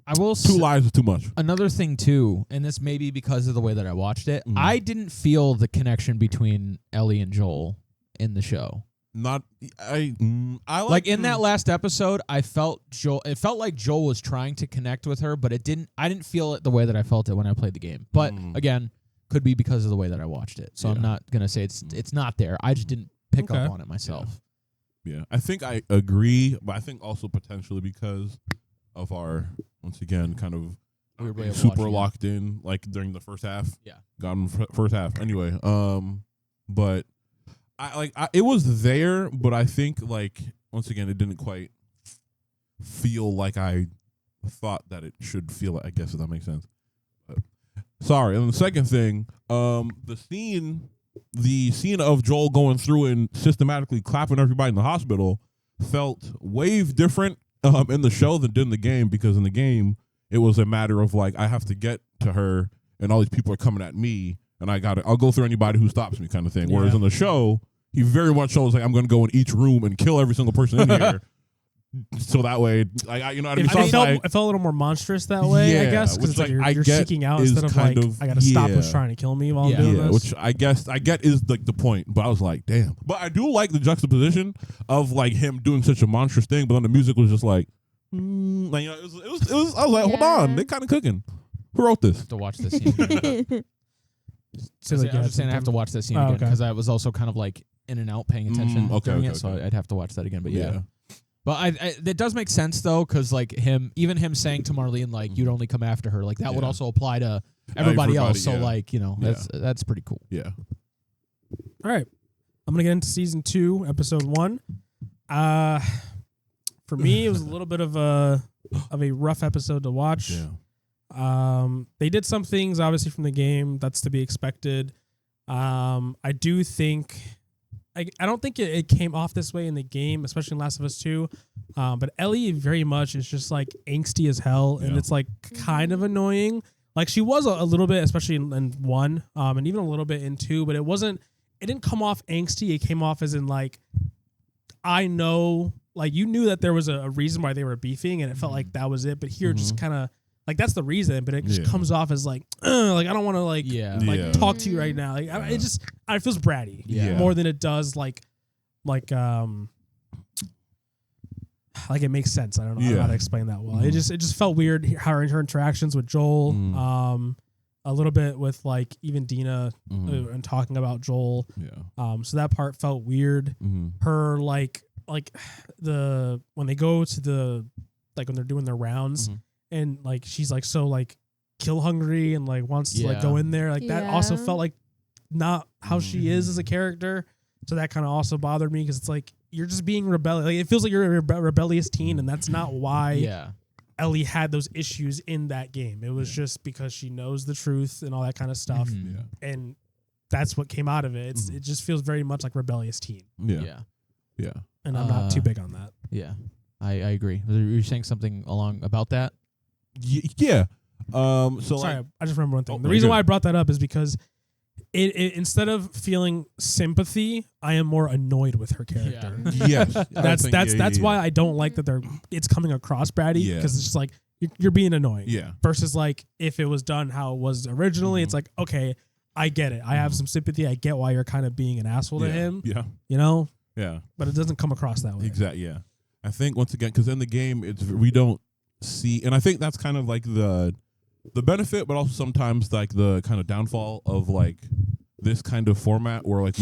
I will 2 lives is too much. Another thing too, and this may be because of the way that I watched it, Mhm. I didn't feel the connection between Ellie and Joel in the show. Not I Like in that last episode, I felt Joel. It felt like Joel was trying to connect with her, but it didn't. I didn't feel it the way that I felt it when I played the game. But again, could be because of the way that I watched it. So I'm not gonna say it's not there. I just didn't pick up on it myself. Yeah, I think I agree, but I think also potentially because of our once again kind of Weird way of super watching it. locked in like during the first half. Yeah. Got in first half anyway. But I it was there, but I think like once again it didn't quite feel like I thought that it should feel. I guess if that makes sense. But, sorry. And the second thing, the scene of Joel going through and systematically clapping everybody in the hospital felt way different in the show than did in the game, because in the game it was a matter of like I have to get to her and all these people are coming at me and I'll go through anybody who stops me kind of thing. Whereas in the show he very much shows like I'm going to go in each room and kill every single person in here. So that way, you know what I mean? It felt a little more monstrous that way, I guess, because it's like you're seeking out instead of like, I got to stop who's trying to kill me while I'm doing this. Which I get is like the point, but I was like, damn. But I do like the juxtaposition of like him doing such a monstrous thing, but then the music was just like, like you know, it was. I was like, hold on, they kind of cooking. Who wrote this? I have to watch this scene again. I was saying I have to watch this scene again because I was also kind of like in and out paying attention during it, so I'd have to watch that again. But yeah. But it does make sense though, because like him saying to Marlene like you'd only come after her, like that would also apply to everybody else. So like you know that's pretty cool. Yeah. All right, I'm gonna get into season 2, episode 1. For me, it was a little bit of a rough episode to watch. Yeah. They did some things obviously from the game that's to be expected. I do think. I don't think it came off this way in the game, especially in Last of Us 2. But Ellie very much is just like angsty as hell, and it's like kind of annoying. Like she was a little bit, especially in 1, and even a little bit in 2, but it didn't come off angsty. It came off as in like, I know, like you knew that there was a reason why they were beefing, and it felt like that was it. But here, just kind of like that's the reason, but it just comes off as like I don't want to like talk to you right now. Like it feels bratty more than it does like it makes sense. I don't know how to explain that well. It just felt weird how her interactions with Joel, a little bit with like even Dina and talking about Joel. So that part felt weird. Her like when they go to the when they're doing their rounds. And like she's like so like kill hungry and like wants to like go in there, like that also felt like not how she is as a character. So that kind of also bothered me, because it's like you're just being rebellious. Like it feels like you're a rebellious teen, and that's not why Ellie had those issues in that game. It was just because she knows the truth and all that kind of stuff, and that's what came out of it. It just feels very much like rebellious teen. Yeah. And I'm not too big on that. Yeah, I agree. Were you saying something along about that? Yeah. So sorry, like, I just remember one thing. The reason why I brought that up is because it instead of feeling sympathy, I am more annoyed with her character. Yes. That's why I don't like that it's coming across bratty, because it's just like you're being annoying. Yeah. Versus like if it was done how it was originally, it's like, okay, I get it. I have some sympathy. I get why you're kind of being an asshole to him. Yeah. You know? Yeah. But it doesn't come across that way. Exactly. Yeah. I think once again, because in the game we don't see, and I think that's kind of like the benefit, but also sometimes like the kind of downfall of like this kind of format where like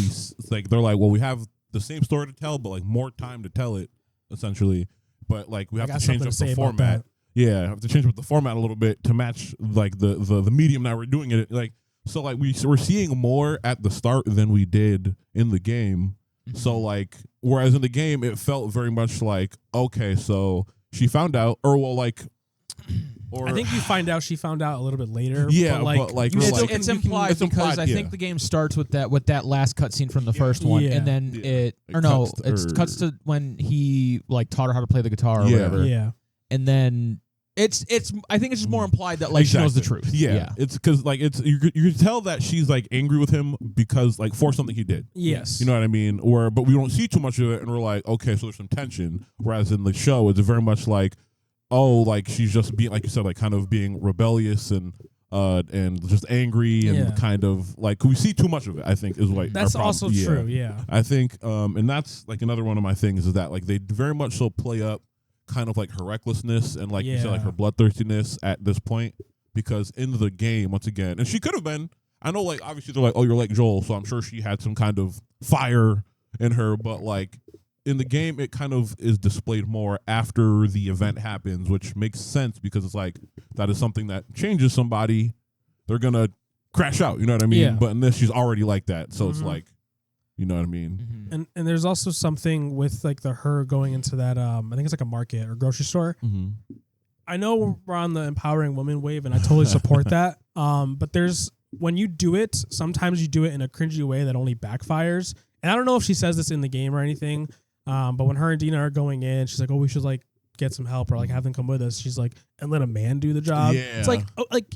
they're like, well, we have the same story to tell, but like more time to tell it, essentially. But like we have to change up the format. Yeah, I have to change up the format a little bit to match like the medium that we're doing it. Like so, like we're seeing more at the start than we did in the game. So like, whereas in the game it felt very much like, okay, so she found out, or well, like. Or I think you find out she found out a little bit later. Yeah, but like it's implied because I think the game starts with that last cutscene from the first one, and then it cuts to when he like taught her how to play the guitar or whatever. Yeah, and then it's I think it's just more implied that like she knows the truth. Yeah. It's because like you can tell that she's like angry with him because like for something he did. Yes, you know what I mean. But we don't see too much of it, and we're like, okay, so there's some tension. Whereas in the show, it's very much like, oh, like she's just being, like you said, like kind of being rebellious and just angry and kind of like we see too much of it. I think is what that's our problem. also true. Yeah, I think, and that's like another one of my things is that like they very much so play up kind of like her recklessness and like you said, like her bloodthirstiness at this point, because in the game once again, and she could have been. I know, like obviously they're like, oh, you're like Joel, so I'm sure she had some kind of fire in her, but like in the game, it kind of is displayed more after the event happens, which makes sense because it's like that is something that changes somebody. They're gonna crash out, you know what I mean? Yeah. But in this, she's already like that, so it's like, you know what I mean? And there's also something with like her going into that I think it's like a market or grocery store. I know we're on the empowering women wave, and I totally support that. But there's when you do it, sometimes you do it in a cringy way that only backfires. And I don't know if she says this in the game or anything, but when her and Dina are going in, she's like, oh, we should like get some help or like have them come with us. She's like, and let a man do the job. Yeah. It's like, oh, like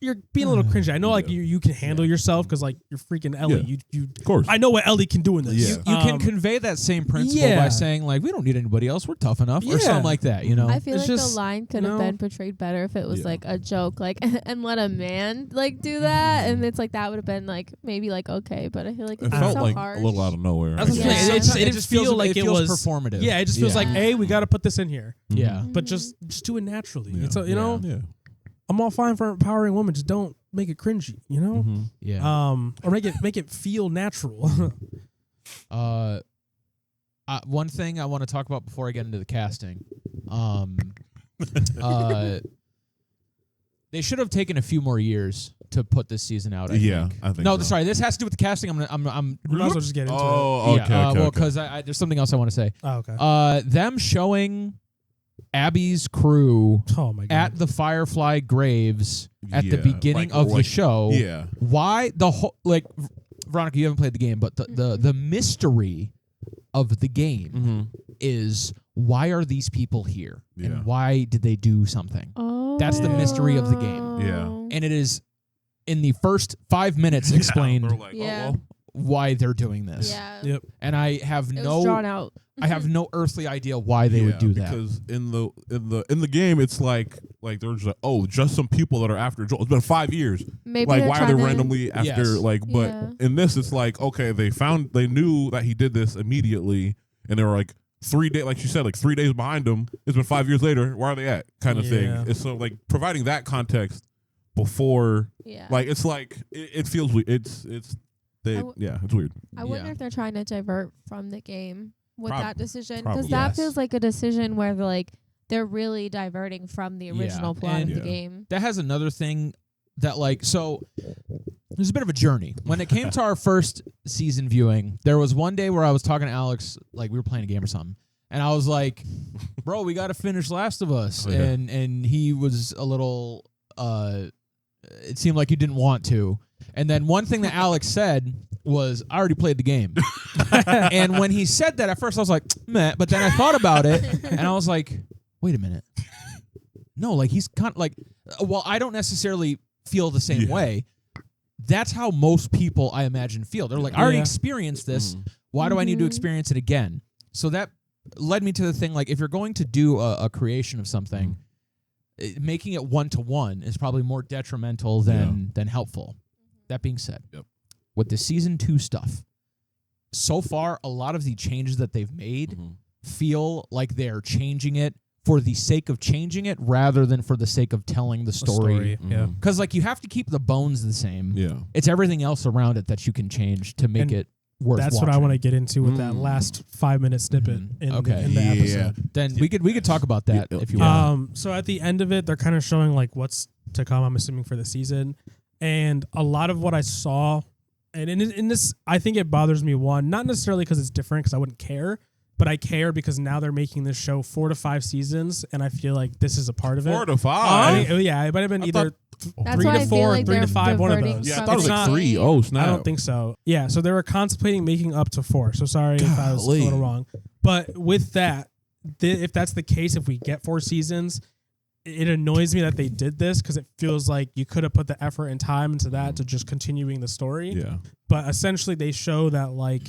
you're being a little cringy. I know like you can handle yourself because like you're freaking Ellie. You of course. I know what Ellie can do in this. Yeah. You can convey that same principle by saying like we don't need anybody else, we're tough enough or something like that, you know. I feel It's like just, the line could have been portrayed better if it was like a joke, like and let a man like do that, and it's like that would have been like maybe like okay, but I feel like it it's felt so like harsh. a little out of nowhere. That's what I'm saying. It just feels like it was performative. Yeah, it just feels like, hey, we got to put this in here. Yeah, But just do it naturally. Yeah. It's you know, I'm all fine for empowering women. Just don't make it cringy, you know? Yeah. Or make it feel natural. One thing I want to talk about before I get into the casting. They should have taken a few more years to put this season out. I think. I think no, so. sorry. This has to do with the casting. I'm We might as well just get into it. Oh, okay. yeah, okay, well, okay. because there's something else I want to say. Oh, okay. Them showing Abby's crew Oh, my God. at the Firefly graves at the beginning like- of the like- show. Yeah. Why the whole Veronica, you haven't played the game, but the mystery of the game is why are these people here and why did they do something? Oh, That's the mystery of the game. Yeah. And it is in the first 5 minutes explained They're like, Yeah. oh, well. why they're doing this. Yeah. Yep. And I have It was drawn out. I have no earthly idea why they would do that. Because in the game, it's like they're just like, oh, just some people that are after Joel. It's been 5 years. Maybe Like, they're why are they trying to- randomly after? Yes. Like, but Yeah. in this, it's like, okay, they knew that he did this immediately, and they were like 3 days, like she said, like 3 days behind him. It's been 5 years later. Where are they at? Kind of thing. It's so like providing that context before, Yeah. like it's like it feels weird. It's weird. I wonder if they're trying to divert from the game with that decision, probably. because that Yes. feels like a decision where they're really diverting from the original plot of And the game. that has another thing that so there's a bit of a journey. When it came to our first season viewing, there was one day where I was talking to Alex, like we were playing a game or something, and I was like, bro, we got to finish Last of Us. Oh, yeah. And he was a little, it seemed like he didn't want to. And then one thing that Alex said was, I already played the game. And when he said that, at first I was like, meh, but then I thought about it, and I was like, wait a minute. No, like he's kind of like, well, I don't necessarily feel the same way. That's how most people, I imagine, feel. They're like, I already experienced this. Why do I need to experience it again? So that led me to the thing, like, if you're going to do a creation of something, making it one-to-one is probably more detrimental than helpful. That being said, with the season 2 stuff, so far, a lot of the changes that they've made feel like they're changing it for the sake of changing it rather than for the sake of telling the story. Yeah. Because like you have to keep the bones the same. Yeah. It's everything else around it that you can change to make And it worth That's watching. what I want to get into with that last 5-minute snippet in the episode. Then we could talk about that if you want. So at the end of it, they're kind of showing like what's to come, I'm assuming, for the season. And a lot of what I saw, and in this, I think it bothers me, one, not necessarily because it's different, because I wouldn't care, but I care because now they're making this show 4 to 5 seasons, and I feel like this is a part of it. 4 to 5. I mean, yeah, it might have been either That's 3 why to I 4, feel like 3 to they're 5, one of diverting those. Yeah, I from thought it was the like game. 3. Oh, snap. I don't think so. Yeah, so they were contemplating making up to 4. So sorry if I was a Golly. little wrong. But with that, if that's the case, if we get 4 seasons, it annoys me that they did this because it feels like you could have put the effort and time into that to just continuing the story. Yeah. But essentially, they show that like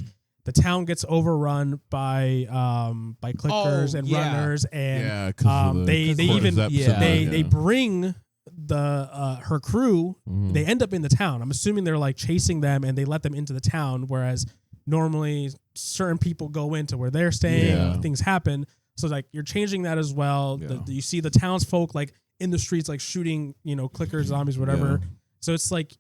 the town gets overrun by clickers and runners, and they bring her crew. They end up in the town. I'm assuming they're like chasing them, and they let them into the town, whereas normally certain people go into where they're staying. Things happen. So like you're changing that as well. You see the townsfolk like in the streets like shooting, clickers, zombies, whatever. So it's like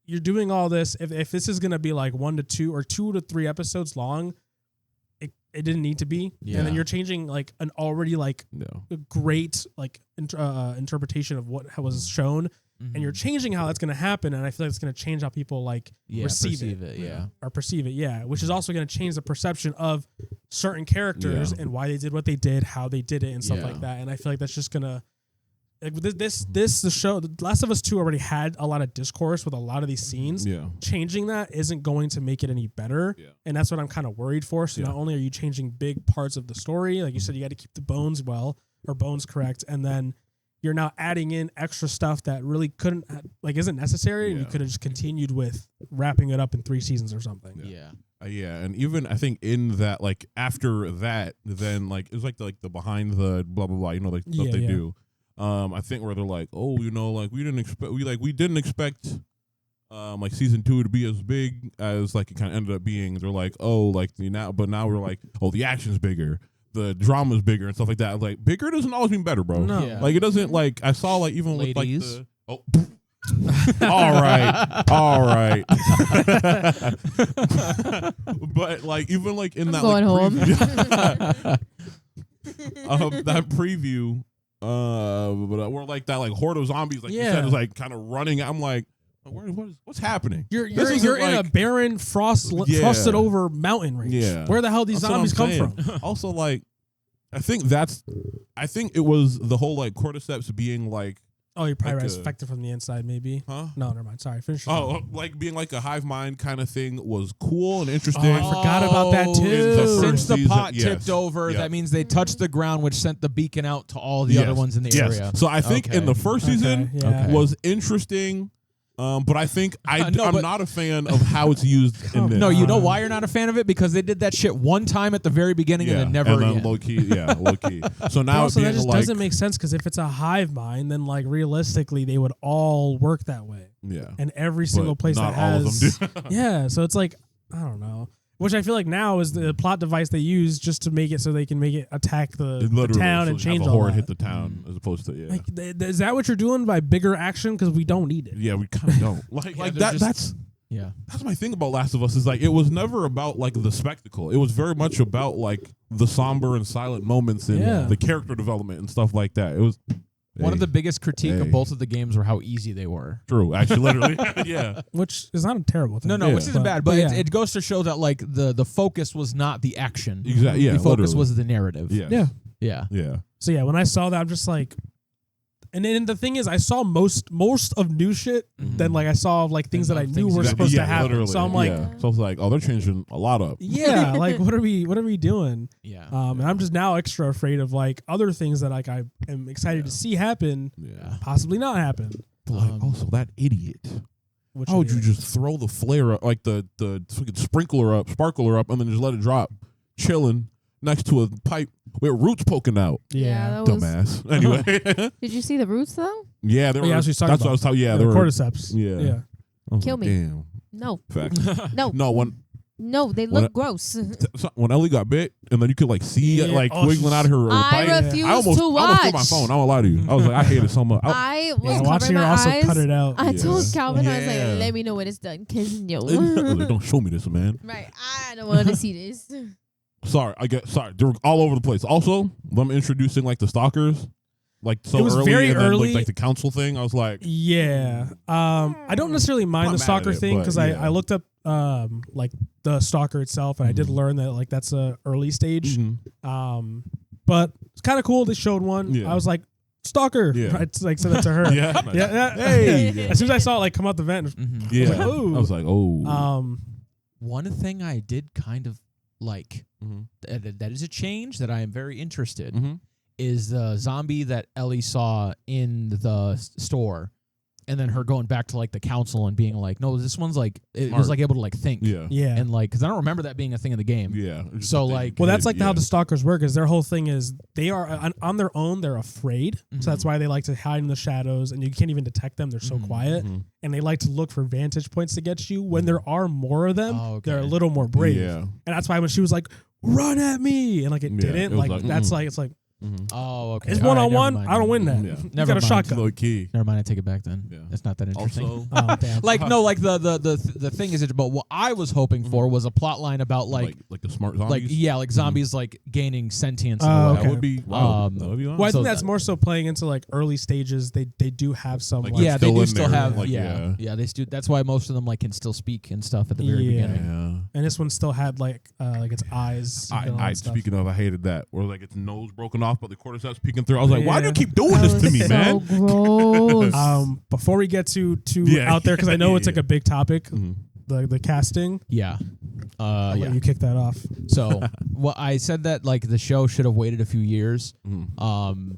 you're doing all this. If this is gonna be like 1 to 2 or 2 to 3 episodes long, it didn't need to be. And then you're changing like an already like great like interpretation of what was shown. And you're changing how that's going to happen, and I feel like it's going to change how people like perceive it, which is also going to change the perception of certain characters and why they did what they did, how they did it, and stuff like that. And I feel like that's just going to like the show. The Last of Us 2 already had a lot of discourse with a lot of these scenes. Changing that isn't going to make it any better, and that's what I'm kind of worried for. So not only are you changing big parts of the story, like you said, you got to keep the bones correct, and then you're now adding in extra stuff that really isn't necessary. And you could have just continued with wrapping it up in 3 seasons or something. And even I think in that, like after that, then like it was like the behind the blah blah blah, like stuff they do. I think where they're like, oh, like we didn't expect like season 2 to be as big as like it kind of ended up being. They're like, oh, like now we're like, oh, the action's bigger. The drama's bigger and stuff like that. Like bigger doesn't always mean better, bro. No. Like it doesn't like I saw like even Ladies. With like the all right. But like even like in that going home. That preview where like that like horde of zombies like you said is like kind of running. I'm like, what's happening? You're in a barren frosted over mountain range. Yeah. Where the hell these zombies come from? Also, like, I think it was the whole like cordyceps being like. Oh, you're probably right. Affected from the inside, maybe. Huh? No, never mind. Sorry, finish. Like being like a hive mind kind of thing was cool and interesting. Oh, I forgot about that too. Since the pot tipped over, that means they touched the ground, which sent the beacon out to all the other ones in the area. So I think in the first season was interesting. But I think I'm not a fan of how it's used in this. No, you know why you're not a fan of it? Because they did that shit one time at the very beginning and then never again. Low key. So now also that just doesn't make sense because if it's a hive mind, then like realistically they would all work that way. Yeah. And every single place that has, all of them do. Yeah. So it's like I don't know. Which I feel like now is the plot device they use just to make it so they can make it attack the town and change all that. Hit the town as opposed to Like, is that what you're doing by bigger action? Because we don't need it. Yeah, we kind of don't. Like that. That's my thing about Last of Us is like it was never about like the spectacle. It was very much about like the somber and silent moments and the character development and stuff like that. It was. One of the biggest critique of both of the games were how easy they were. True, actually, literally, Which is not a terrible thing. No, which isn't bad, but it goes to show that like the focus was not the action. Exactly. Yeah, the focus was the narrative. Yeah. So when I saw that, I'm just like, and then the thing is, I saw most of new shit than like I saw like things that I knew were supposed to happen. Literally. So I'm like, so I was like, oh, they're changing a lot up. Yeah, like what are we doing? Yeah. And I'm just now extra afraid of like other things that like I am excited to see happen, possibly not happen. But like also that idiot. How would you just throw the flare up, like the fucking sparkler up, and then just let it drop, chilling next to a pipe with roots poking out? Yeah, dumbass. Anyway, did you see the roots though? Yeah, they were. That's what I was talking. Yeah, they were cordyceps. Yeah. Kill me. Damn. No. Fact. No. No, they look gross. When Ellie got bit, and then you could like see wiggling out of her bite. I refuse to watch. I almost threw my phone. I won't lie to you. I was like, I hate it so much. I was watching her also cut it out. I told Kalvin, I was like, let me know when it's done, cause no. I was like, don't show me this, man. Right, I don't want to see this. Sorry. They were all over the place. Also, them introducing like the stalkers. Like so it was early, very and then, early. like the council thing. I was like, I don't necessarily mind the stalker thing because I looked up like the stalker itself and I did learn that like that's a early stage. But it's kind of cool. They showed one. Yeah. I was like, stalker. Yeah. I like said that to her. Hey. As soon as I saw it like come out the vent, I was like, oh. One thing I did kind of like that is a change that I am very interested. Is the zombie that Ellie saw in the store, and then her going back to like the council and being like, no, this one's like it Smart. was like able to like think. Yeah. Yeah. And like, because I don't remember that being a thing in the game. Yeah. It's just So, that they like- Well, that's did, like how the stalkers work. Is their whole thing is they are on their own. They're afraid, so that's why they like to hide in the shadows, and you can't even detect them. They're so quiet, and they like to look for vantage points to get you. When there are more of them, Oh, okay. they're a little more brave. Yeah. And that's why when she was like, "Run at me," and like it Yeah, didn't, it was like like, that's like it's like Oh, okay. it's All right, never 1-on-1. mind. I don't win that. Yeah. You Never got a mind. shotgun. Low key. Never mind. I take it back then. Yeah. It's not that interesting. Also, Oh damn! Like no, like the thing is, but what I was hoping for was a plot line about like the smart zombies. like yeah, like zombies like gaining sentience. Oh, in a way. That okay. would be wow. Um, That would be Well, I awesome. think So that's that- more so playing into like early stages. They do have some Like, like, Yeah, they still do in still there, have like, yeah, they do. That's why most of them like can still speak and stuff at the very Yeah. beginning. Yeah. and this one still had like its eyes. and all I that stuff. speaking of, I hated that. Where like its nose broken off, but the cordyceps peeking through. I was like, why do you Yeah. keep doing That this to was me, so man? gross. Before we get too Yeah, out there, because I know it's like yeah. a big topic, Mhm. the casting. Yeah, I'll yeah. let you kick that off. So well, I said that like the show should have waited a few years. Mhm.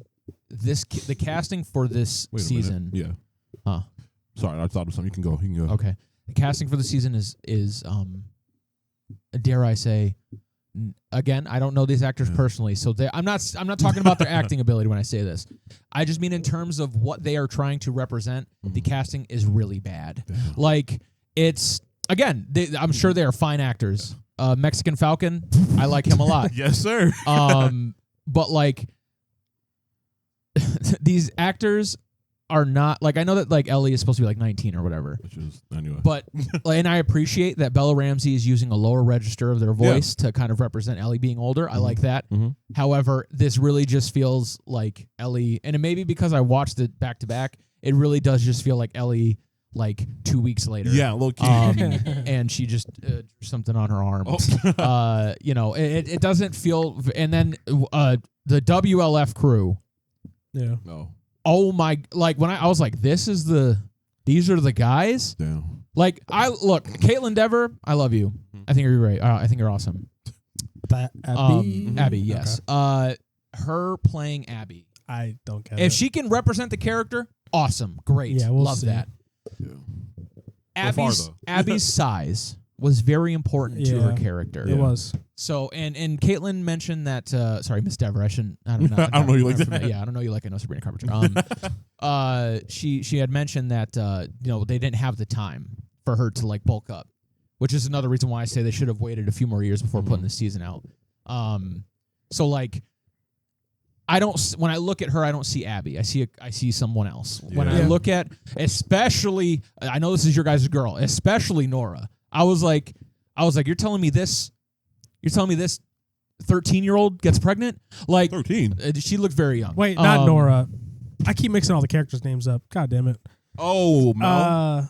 The casting for this Wait a season. minute. Yeah. Huh. Sorry, I thought of something. You can go. You can go. Okay. The casting for the season is dare I say, again, I don't know these actors personally, so I'm not talking about their acting ability when I say this. I just mean in terms of what they are trying to represent. The casting is really bad. Like it's again, I'm sure they are fine actors. Mexican Falcon, I like him a lot. Yes, sir. But like these actors are not like I know that like Ellie is supposed to be like 19 or whatever. Which is anyway. But and I appreciate that Bella Ramsey is using a lower register of their voice to kind of represent Ellie being older. I like that. However, this really just feels like Ellie, and it may be because I watched it back to back. It really does just feel like Ellie, like 2 weeks later. Yeah, low key. And she just drew something on her arm. It doesn't feel. And then the WLF crew. Yeah. No. Oh my! Like when I was like, these are the guys. Damn. Like Caitlin Dever, I love you. I think you're great. I think you're awesome. Abby. Abby, yes. Her playing Abby. I don't get If it. she can represent the character, awesome, great. Yeah, we'll love see. that. Yeah. So far, though. Abby's size was very important to her Yeah. character. It was. So and Caitlin mentioned that. Sorry, Miss Dever. I shouldn't. I don't know. I don't know you like that. Yeah, I don't know you like I know Sabrina Carpenter. She had mentioned that they didn't have the time for her to like bulk up, which is another reason why I say they should have waited a few more years before putting the season out. So like. When I look at her, I don't see Abby. I see someone else. When I Yeah. look at, especially, I know this is your guys' girl, especially Nora. I was like, you're telling me this 13-year-old gets pregnant? Like 13. She looked very young. Wait, not Nora. I keep mixing all the characters' names up. God damn it. Oh, Mel.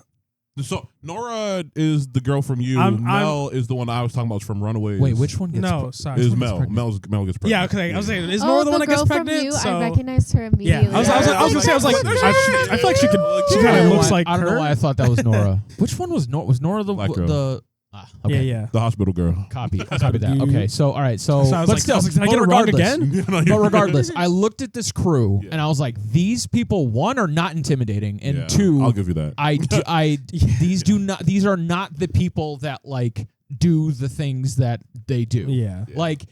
So Nora is the girl from You. Mel is the one I was talking about from Runaways. Wait, which one gets No, sorry. Is one gets Mel? pregnant? Mel gets pregnant. Yeah, okay. I was saying, is Nora the one that gets girl from pregnant? You, So, I recognized her yeah, immediately. I was gonna say, I was like, I feel like she I kind don't of know looks why- like I don't know her. why I thought that was Nora. Which one was Nora? Was Nora the Black girl. the? Okay. Yeah. The hospital girl. Copy that. Okay, so all right, so, So I was but like, still, did I but get it wrong regardless- again? But regardless, I looked at this crew and I was like, these people, one, are not intimidating, and Yeah, two, I'll give you that. these are not the people that like do the things that they do. Yeah. Like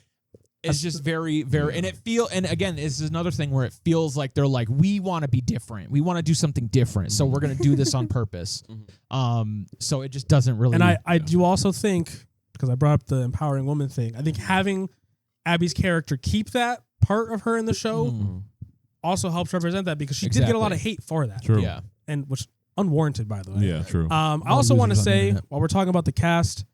it's just very, very, and again, this is another thing where it feels like they're like, we want to be different, we want to do something different, so we're gonna do this on purpose. So it just doesn't really. And I do also think, because I brought up the empowering woman thing, I think having Abby's character keep that part of her in the show also helps represent that, because she did get a lot of hate for that. True. Yeah. And which unwarranted, by the way. Yeah, true. I also want to losers on the say, internet. while we're talking about the cast,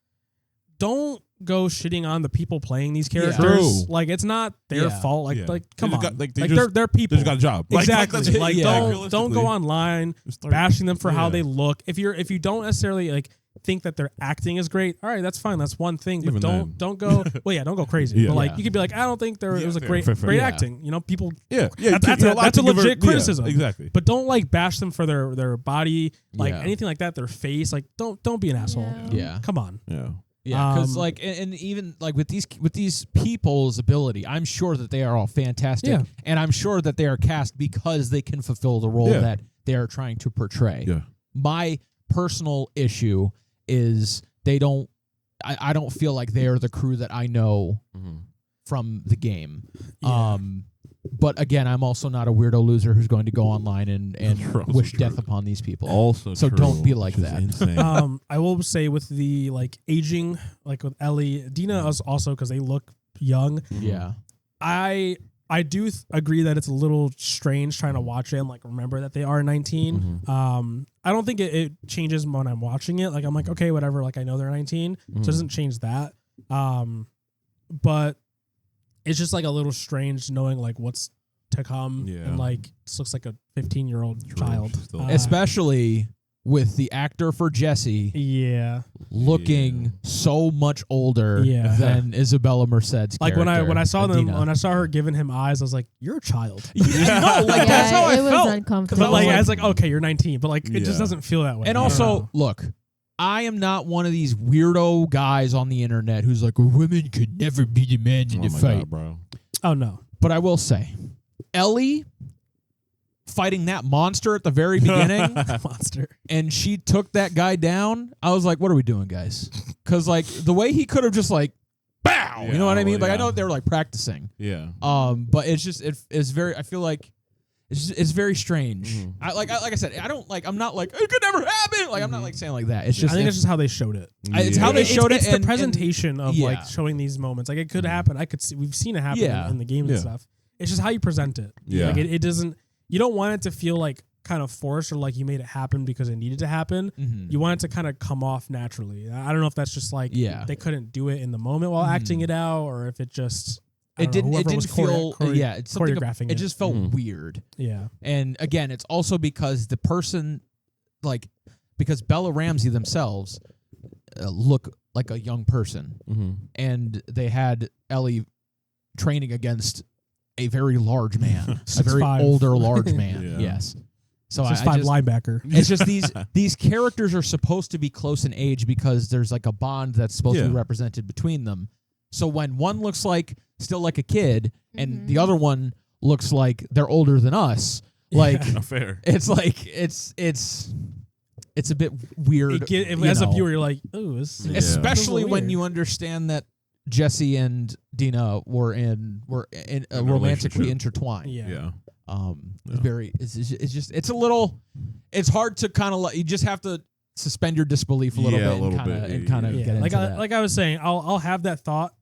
don't go shitting on the people playing these characters. True. Like, it's not their fault. Like, Yeah. come They on. just got- Like, they they're people. They just got a job. Exactly. that's it. Like, Yeah. don't Realistically, go online it's 30 bashing them for how Yeah. they look. If you don't necessarily like think that their acting is great, all right, that's fine. That's one thing. But Even then. don't go. Well, yeah, don't go crazy. Yeah. But like, Yeah. you could be like, I don't think it was a fair, great fair. great Yeah. acting. You know, people. Yeah. That's a legit criticism. Exactly. But don't like bash them for their body, like Yeah. anything like that. Their face, like don't be an asshole. Yeah. Come on. Yeah. Yeah, because Um, like, and even like with these people's ability, I'm sure that they are all fantastic, Yeah. and I'm sure that they are cast because they can fulfill the role Yeah. they're trying to portray. Yeah. My personal issue is I don't feel like they are the crew that I know from the game. Yeah. But again, I'm also not a weirdo loser who's going to go online and wish death upon these people. Also so true, don't be like which is that. insane. I will say with the like aging, like with Ellie, Dina is also because they look young. Yeah. I do agree that it's a little strange trying to watch it and like remember that they are 19. I don't think it changes when I'm watching it. Like I'm like, okay, whatever. Like I know they're 19, so it doesn't change that. But it's just like a little strange knowing like what's to come. Yeah. And like this looks like a 15-year-old child. Still. Especially with the actor for Jesse Yeah. looking so much older Yeah. than Isabella Merced's Like when I saw Adina. when I saw her giving him eyes, I was like, "You're a child." Yeah, no, like that's how I it was felt. uncomfortable. But like I was like, "Okay, you're 19," but like it just Yeah. doesn't feel that way. And I don't also, know. look, I am not one of these weirdo guys on the internet who's like, women could never be the man in Oh the my fight. God, bro. Oh no. But I will say, Ellie fighting that monster at the very beginning, Monster. and she took that guy down. I was like, what are we doing, guys? Because like the way he could have just like, bow, you know what I mean? Like I know that they were like practicing. Yeah. But it's just it's very. I feel like it's very strange. Mm-hmm. Like I said, I'm not like it could never happen. Like I'm not like saying like that. It's just I think it's just how they showed it. It's how they showed It's it. the and presentation of yeah. like showing these moments. Like it could happen. I could see. We've seen it happen Yeah. in the game and Yeah. stuff. It's just how you present it. Yeah. Like it doesn't. You don't want it to feel like kind of forced or like you made it happen because it needed to happen. Mhm. You want it to kind of come off naturally. I don't know if that's just like Yeah. they couldn't do it in the moment while acting it out, or if it just It didn't. It didn't feel. Yeah, it's something. choreographing It just felt Mhm. weird. Yeah. And again, it's also because the person, like, because Bella Ramsey themselves look like a young person, and they had Ellie training against a very large man, a very 6'5". older large man. Yeah. Yes. So Just I five just, linebacker. it's just these characters are supposed to be close in age because there's like a bond that's supposed to be Yeah. represented between them. So when one looks like still like a kid and the Mhm. other one looks like they're older than us, like Fair. it's like it's a bit weird. As a viewer, you're like, oh, this Yeah. Especially This is when weird. you understand that Jesse and Dina were a romantically relationship. intertwined. Yeah. Yeah. It's very. It's just. It's a little. It's hard to kind of. You just have to suspend your disbelief a little Yeah, a bit little and kind of bit, and kind of yeah. get Like into that. like I was saying, I'll have that thought,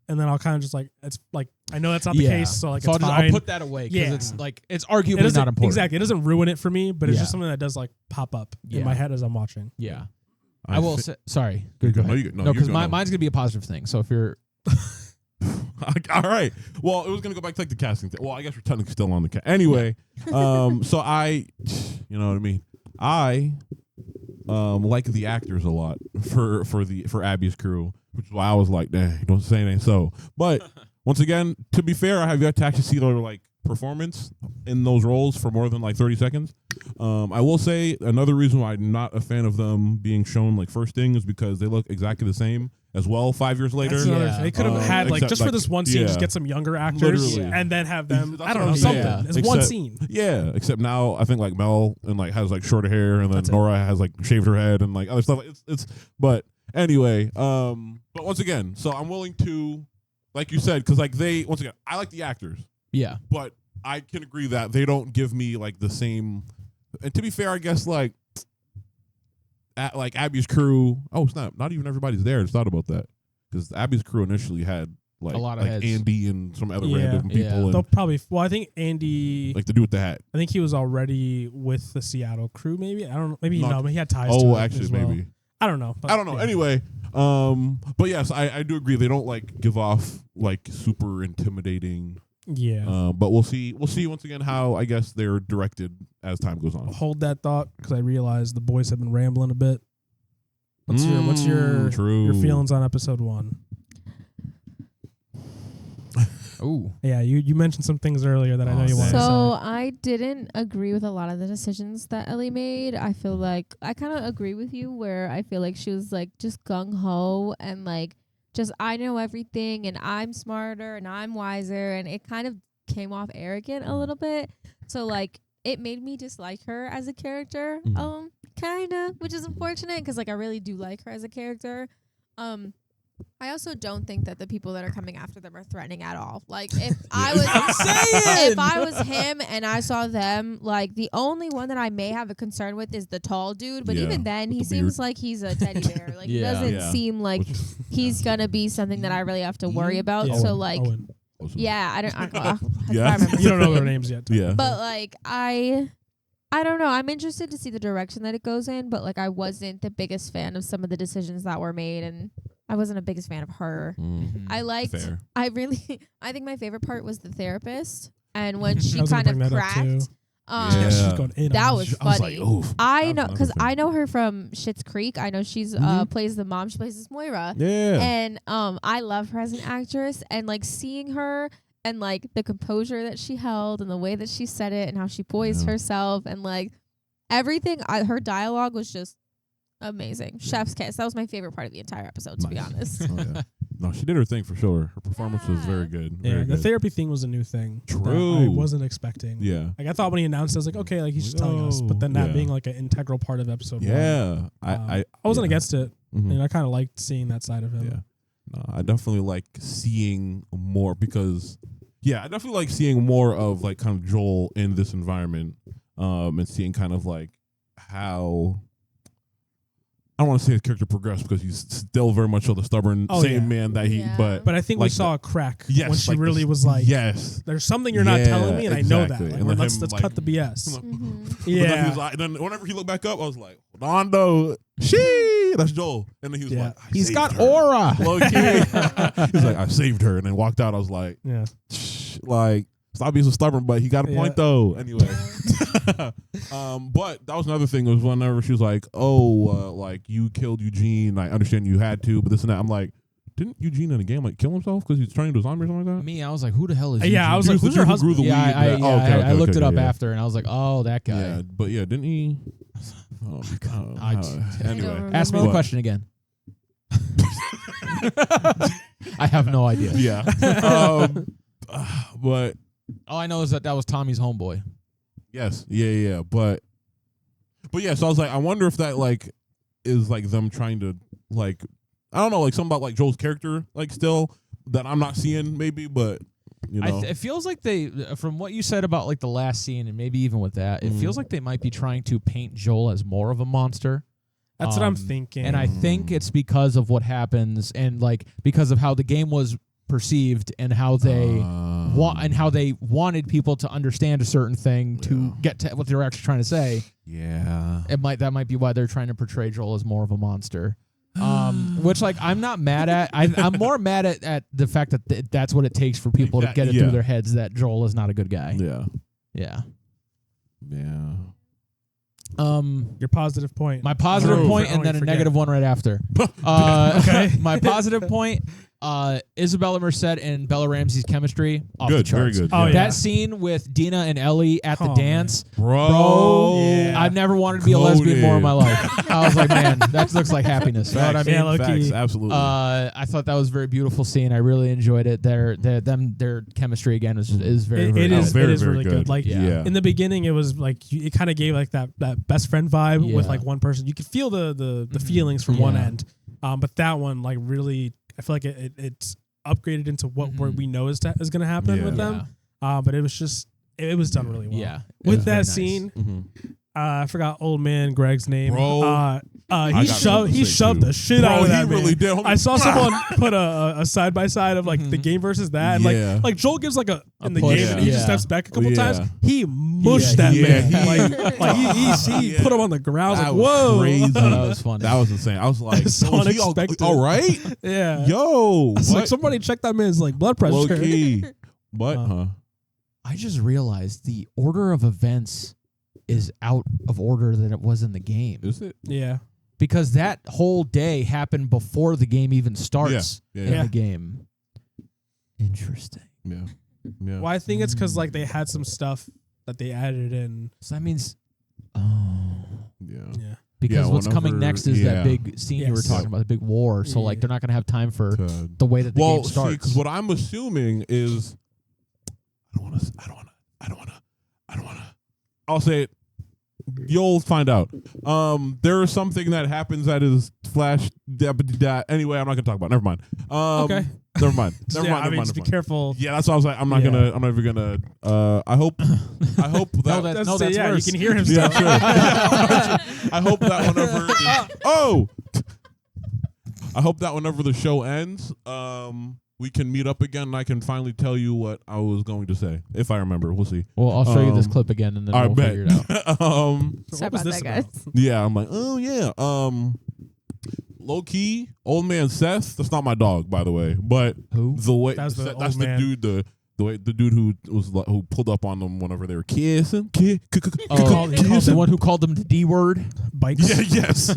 and then I'll kind of just like it's like I know that's not the case, so like so it's I'll fine. put that away because Yeah. it's like it's It arguably doesn't- not important. Exactly, it doesn't ruin it for me, but it's Yeah. just something that does like pop up in Yeah. my head as I'm watching. Yeah, I will say. Sorry, go No, ahead. you go. No, No, you because go, no. mine's gonna be a positive thing. So if you're All right. Well, it was gonna go back to like the casting thing. Well, I guess we're technically still on the cast. Anyway, so you know what I mean. I like the actors a lot for Abby's crew, which is why I was like, dang, don't say anything. So, but once again, to be fair, I have yet to actually see their like performance in those roles for more than like 30 seconds. I will say another reason why I'm not a fan of them being shown like first thing is because they look exactly the same as well 5 years later. That's another Yeah. thing. They could have had like Except, just for like, this one scene, just yeah. get some younger actors Literally. and then have them. That's I don't what know I'm something. saying. It's one Except- scene. Yeah, except now I think like Mel and like has like shorter hair, and then That's it. Nora has like shaved her head and like other stuff. It's but anyway, but once again, so I'm willing to, like you said, because like once again, I like the actors, yeah, but I can agree that they don't give me like the same. And to be fair, I guess like Abby's crew. Oh snap! Not even everybody's there. I just thought about that because Abby's crew initially had like A lot of heads. Andy and some other Yeah. random people, Yeah. and They'll probably. Well, I think Andy. like the dude with the hat. I think he was already with the Seattle crew. Maybe I don't know. Maybe Not- no, but he had ties. to Oh, it actually, as well. maybe. I don't know. But I don't know. yeah. Anyway, but yes, I do agree. They don't like give off like super intimidating. Yeah. But we'll see once again how I guess they're directed as time goes on. Hold that thought because I realize the boys have been rambling a bit. What's your true. feelings on episode 1? ooh, Yeah, you mentioned some things earlier that I know you want to So say. I didn't agree with a lot of the decisions that Ellie made. I feel like I kind of agree with you where I feel like she was like just gung ho and like just I know everything and I'm smarter and I'm wiser, and it kind of came off arrogant a little bit. So like it made me dislike her as a character. Mhm. Kinda, which is unfortunate because like I really do like her as a character. I also don't think that the people that are coming after them are threatening at all. Like if I was him and I saw them, like the only one that I may have a concern with is the tall dude. But even then, he seems like he's a teddy bear. Like he doesn't seem like he's gonna be something that I really have to worry about. Yeah. So like, Owen. yeah, I remember. You don't know their names yet. Yeah. But like I don't know. I'm interested to see the direction that it goes in, but like I wasn't the biggest fan of some of the decisions that were made, and I wasn't a biggest fan of her. I liked. Fair. I think my favorite part was the therapist, and when she I was gonna kind of bring that up cracked. too. Yeah, she's going in That on was it. I was funny. like, oof. I know because I know her from Schitt's Creek. I know she's plays the mom. She plays this Moira. Yeah. And I love her as an actress, and like seeing her and like the composure that she held and the way that she said it and how she poised herself and like everything. Her dialogue was just amazing. Chef's kiss. That was my favorite part of the entire episode, to be honest. Oh, yeah. No, she did her thing for sure. Her performance was very good. Yeah, Very the good. therapy thing was a new thing. that True. I wasn't expecting. Yeah. Like I thought when he announced it, I was like, okay, like he's just telling us. But then that Yeah. being like an integral part of episode 1. Yeah. I wasn't against it. Mhm. And I kind of liked seeing that side of him. Yeah. No, I definitely like seeing more because, I definitely like seeing more of like kind of Joel in this environment, and seeing kind of like how. I don't want to say his character progressed because he's still very much so the stubborn same man that he. Yeah. But I think like we saw a crack yes, when she like really this- was like, yes. there's something you're not telling me, and I know that. exactly. Like, And then let's him, cut the BS. Mhm. But then he Yeah. was like, then whenever he looked back up, I was like, hold on, though. She, that's Joel. And then he was Yeah. like, I He's saved got her. aura. Low key. He's like, I saved her. And then walked out. I was like, Yeah. like, stop being so stubborn, but he got a point though. Anyway. But that was another thing was whenever she was like, like you killed Eugene. I understand you had to, but this and that. I'm like, didn't Eugene in the game like kill himself because he was turning into a zombie or something like that? Me, I was like, who the hell is? Yeah, I was He like, the who's her dude who husband? grew the Yeah, weed. I looked it up yeah. after, and I was like, oh, that guy. Yeah, but yeah, didn't he? Oh, anyway, Ask me the question again. I have no idea. Yeah. But All I know is that was Tommy's homeboy. yes, yeah. But yeah, so I was like, I wonder if that like is like them trying to like, I don't know, like something about like Joel's character like still that I'm not seeing maybe, but you know, It feels like they, from what you said about like the last scene, and maybe even with that, it feels like they might be trying to paint Joel as more of a monster. That's what I'm thinking. And I think it's because of what happens, and like because of how the game was perceived, and how they how they wanted people to understand a certain thing to get to what they were actually trying to say. yeah. That might be why they're trying to portray Joel as more of a monster. Which like I'm not mad at. I'm more mad at the fact that that's what it takes for people to get it through their heads that Joel is not a good guy. Yeah. your positive point. My positive point and then a negative one right after. My positive point, Isabella Merced and Bella Ramsey's chemistry off the Good, very charts. good. Oh, yeah. That scene with Dina and Ellie at the dance, Bro. Yeah. I've never wanted to be a lesbian more in my life. I was like, man, that looks like happiness. You know what I mean? Yeah, low-key. Facts, absolutely. I thought that was a very beautiful scene. I really enjoyed it. Their chemistry again is very, very It good. is very, really very good. Like Yeah. in the beginning, it was like it kind of gave like that best friend vibe with Yeah. like one person. You could feel the feelings from one end, but that one like really, I feel like it's upgraded into what we know is going to happen with them. But it was just it was done really well. Yeah. With that very nice. scene, I forgot old man Greg's name. Bro. He shoved the shit out of that. He really man. did. I saw someone put a side by side of like the game versus that, and Yeah. like Joel gives like a in the push. game, and he just Yeah. steps back a couple Yeah. times. He mushed that Yeah, man. he- Like he put him on the ground. I was like, whoa, crazy. That was funny. That was insane. I was like, So was he unexpected. all right? yeah. Yo, It's like somebody check that man's like blood pressure. low key. But I just realized the order of events is out of order than it was in the game. is it? Yeah. Because that whole day happened before the game even starts Yeah. in Yeah. the game. Interesting. Yeah. Yeah. Well, I think it's because like they had some stuff that they added in. So that means, Yeah. Yeah. because what's coming whenever- next is that big scene you were Yes. talking about, the big war. So like they're not gonna have time for the way that the game starts. because what I'm assuming is, I don't want to. I'll say it. You'll find out. There is something that happens that is flash. Anyway, I'm not gonna talk about it. Never mind. Okay. Never mind. Never Yeah, mind. I mean, just be careful. Yeah, that's what I was like. I'm not Yeah. even gonna. I hope that. No, that's yeah, worse. you can hear him Yeah, still. sure. I hope that I hope that whenever the show ends, we can meet up again and I can finally tell you what I was going to say. If I remember. We'll see. Well, I'll show you this clip again and then I we'll bet. figure it out. Sorry What was about this that, guys. about? Yeah, I'm like, oh yeah. Low key, old man Seth. That's not my dog, by the way. But Who? the way That's the that's old the man. dude. The dude who pulled up on them whenever they were kissing. He called the them one who called them the D word. bikes. Yeah, yes.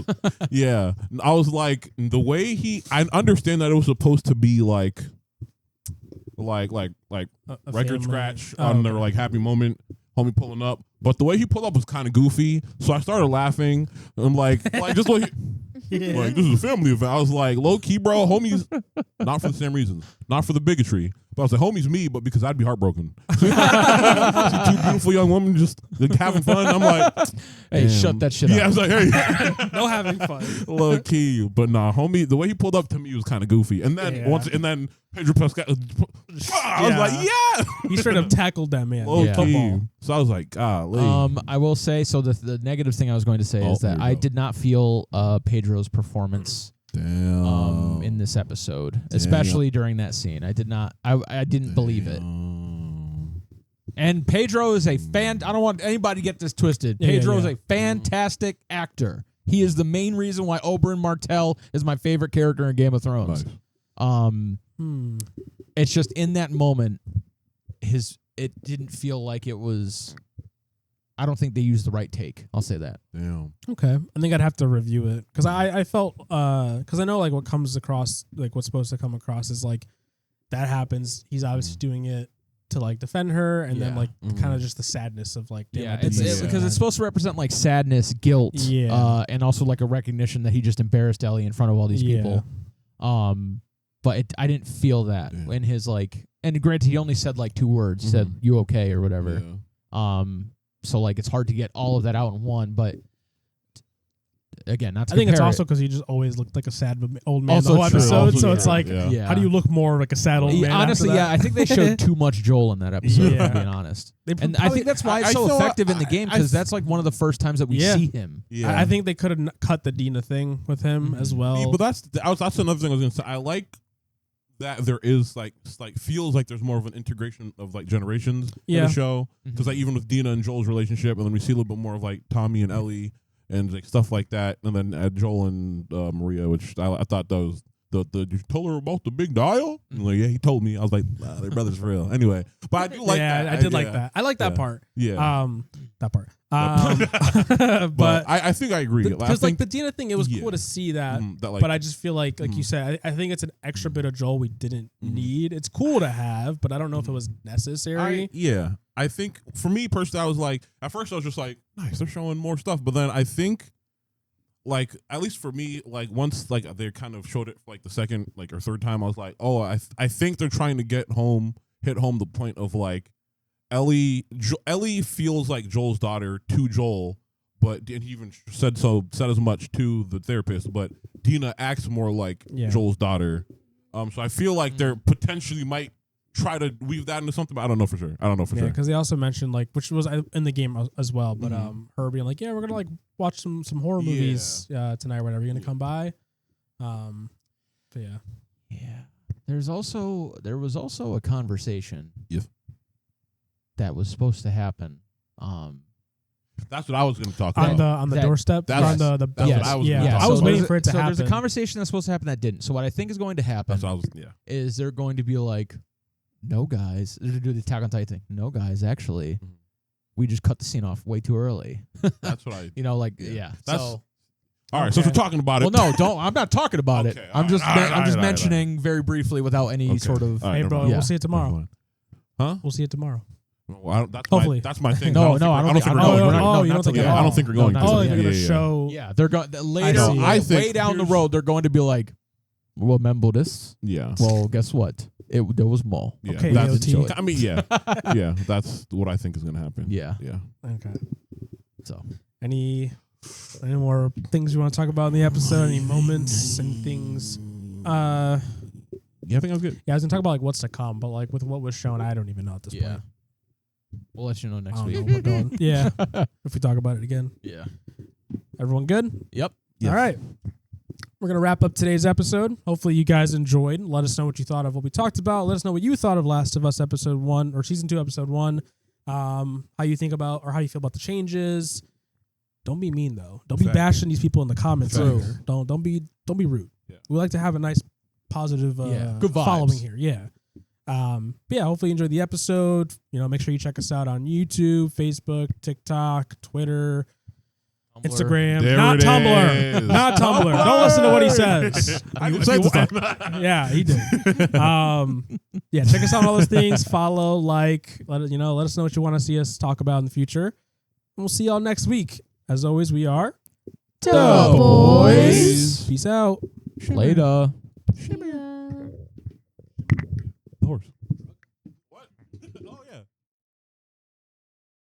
Yeah. I was like, the way I understand that it was supposed to be like A record family. scratch Oh, on their okay. like happy moment, homie pulling up. But the way he pulled up was kind of goofy. So I started laughing. I'm like just like, Yeah. like, this is a family event. I was like, low key, bro, homies, not for the same reasons, not for the bigotry. But I was like, homies me, but because I'd be heartbroken. See two beautiful young women just like, having fun. I'm like, Hey, damn. shut that shit Yeah, I up. was like, hey. No having fun. Low key, but nah, homie. The way he pulled up to me was kind of goofy, and then Yeah. then Pedro Pascal. I was like, yeah, He straight up tackled that man. low Yeah. key. Football. So I was like, golly. I will say, so the negative thing I was going to say Oh, is that here you I go. did not feel Pedro's performance Damn. in this episode, especially during that scene. I did not. I didn't believe it. And Pedro is a fan. I don't want anybody to get this twisted. Yeah, Pedro yeah, is yeah. a fantastic actor. He is the main reason why Oberyn Martell is my favorite character in Game of Thrones. Nice. It's just in that moment, it didn't feel like it was. I don't think they used the right take. I'll say that. Damn. Okay, I think I'd have to review it because I felt because I know like what comes across, like what's supposed to come across is like that happens. He's obviously doing it to like defend her, and then Yeah. like kind of just the sadness of like, damn, I did it's this because bad. it's supposed to represent like sadness, guilt, Yeah. and also like a recognition that he just embarrassed Ellie in front of all these Yeah. people. But I didn't feel that Yeah. in his like. And granted, he only said like 2 words. He said, Mhm. "You okay?" or whatever. Yeah. So like it's hard to get all of that out in one, but again, not to I think it's compare also it. because he just always looked like a sad old man Also the whole true. episode. Also So it's true. like, Yeah. Yeah. how do you look more like a sad old man? Honestly, after yeah, that? I think they showed too much Joel in that episode. Yeah. To be honest, They and I probably- think that's why it's I so feel- effective in the game because I- that's like one of the first times that we Yeah. see him. Yeah. I think they could have cut the Dina thing with him as well. But that's another thing I was gonna say. I like that there is like feels like there's more of an integration of like generations in Yeah. the show because like even with Dina and Joel's relationship, and then we see a little bit more of like Tommy and Ellie and like stuff like that, and then Joel and Maria, which I thought that was you told her about the big dial. And like, yeah, he told me. I was like, nah, they're brothers for real. Anyway, but I do like that. I did like that. I like that Yeah. part. Yeah, That part. but But I think I agree. I because like think the Dina thing, it was Yeah. cool to see that. that like But I just feel like you said, I think it's an extra bit of Joel we didn't need. It's cool to have, but I don't know if it was necessary. I think for me personally, I was like, at first I was just like, nice, they're showing more stuff. But then I think, like, at least for me, like once like they kind of showed it for like the second, like or third time, I was like, oh, I think they're trying to hit home the point of like Ellie feels like Joel's daughter to Joel, but and he even said as much to the therapist. But Dina acts more like Yeah. Joel's daughter. So I feel like they're potentially might try to weave that into something, but I don't know for sure. Yeah, Sure. because they also mentioned like, which was in the game as well, but her being like, yeah, we're gonna like watch some horror movies tonight or whatever. You're gonna come by. So yeah. Yeah. There was also a conversation. Yes. That was supposed to happen. That's what I was going to talk On about. the that- doorstep, that's- on the that's what I was gonna talk I was about. waiting for it to happen. There's a conversation that's supposed to happen that didn't. So what I think is going to happen That's what I was. Yeah. is they're going to be like, no guys, they're going to do the Attack on Titan thing. No guys, actually, we just cut the scene off way too early. That's what I. You know, like Yeah. So All right. So Okay. we're talking about it. well, no, don't. I'm not talking about it. Okay, I'm just all right, I'm just all right, mentioning very briefly without any Okay. sort of. All right, Hey, never bro, mind. we'll see it tomorrow. Never mind. Huh? We'll see it tomorrow. Well, Hopefully. That's my thing. No, I don't think I we're don't going. think Oh, we're not- oh, no, you not don't think till at the all? end. I don't think we're No, going not to. till Oh, the they're end. gonna Yeah. show. Yeah, they're going later. see. I think way down the road, they're going to be like, remember this? Yeah. Well, guess what? There was more. Yeah. Okay, That's, AOT. I mean, yeah. Yeah. That's what I think is going to happen. Yeah. Yeah. Okay. So, Any more things you want to talk about in the episode? Any moments and things? Yeah, I think I was good. Yeah, I was gonna talk about like what's to come, but like with what was shown, I don't even know at this point. We'll let you know next I don't week. know where we're going. Yeah, if we talk about it again. Yeah. Everyone good? Yep. Yes. All right. We're going to wrap up today's episode. Hopefully you guys enjoyed. Let us know what you thought of what we talked about. Let us know what you thought of Last of Us episode 1 or season 2 episode 1. How you think about or how you feel about the changes. Don't be mean though. Don't be Facts. bashing these people in the comments. Facts. Either. Don't be rude. Yeah. We like to have a nice positive Good vibes. following here. Yeah. But yeah, hopefully you enjoyed the episode. Make sure you check us out on YouTube, Facebook, TikTok, Twitter, Instagram, There not it Tumblr, is. not Tumblr. Don't listen to what he says. I didn't If say you stuff. yeah, he did. Yeah, check us out on all those things. Follow, like, let us know what you want to see us talk about in the future. And we'll see y'all next week. As always, we are Boys. Peace out. Later. Yeah. Horse.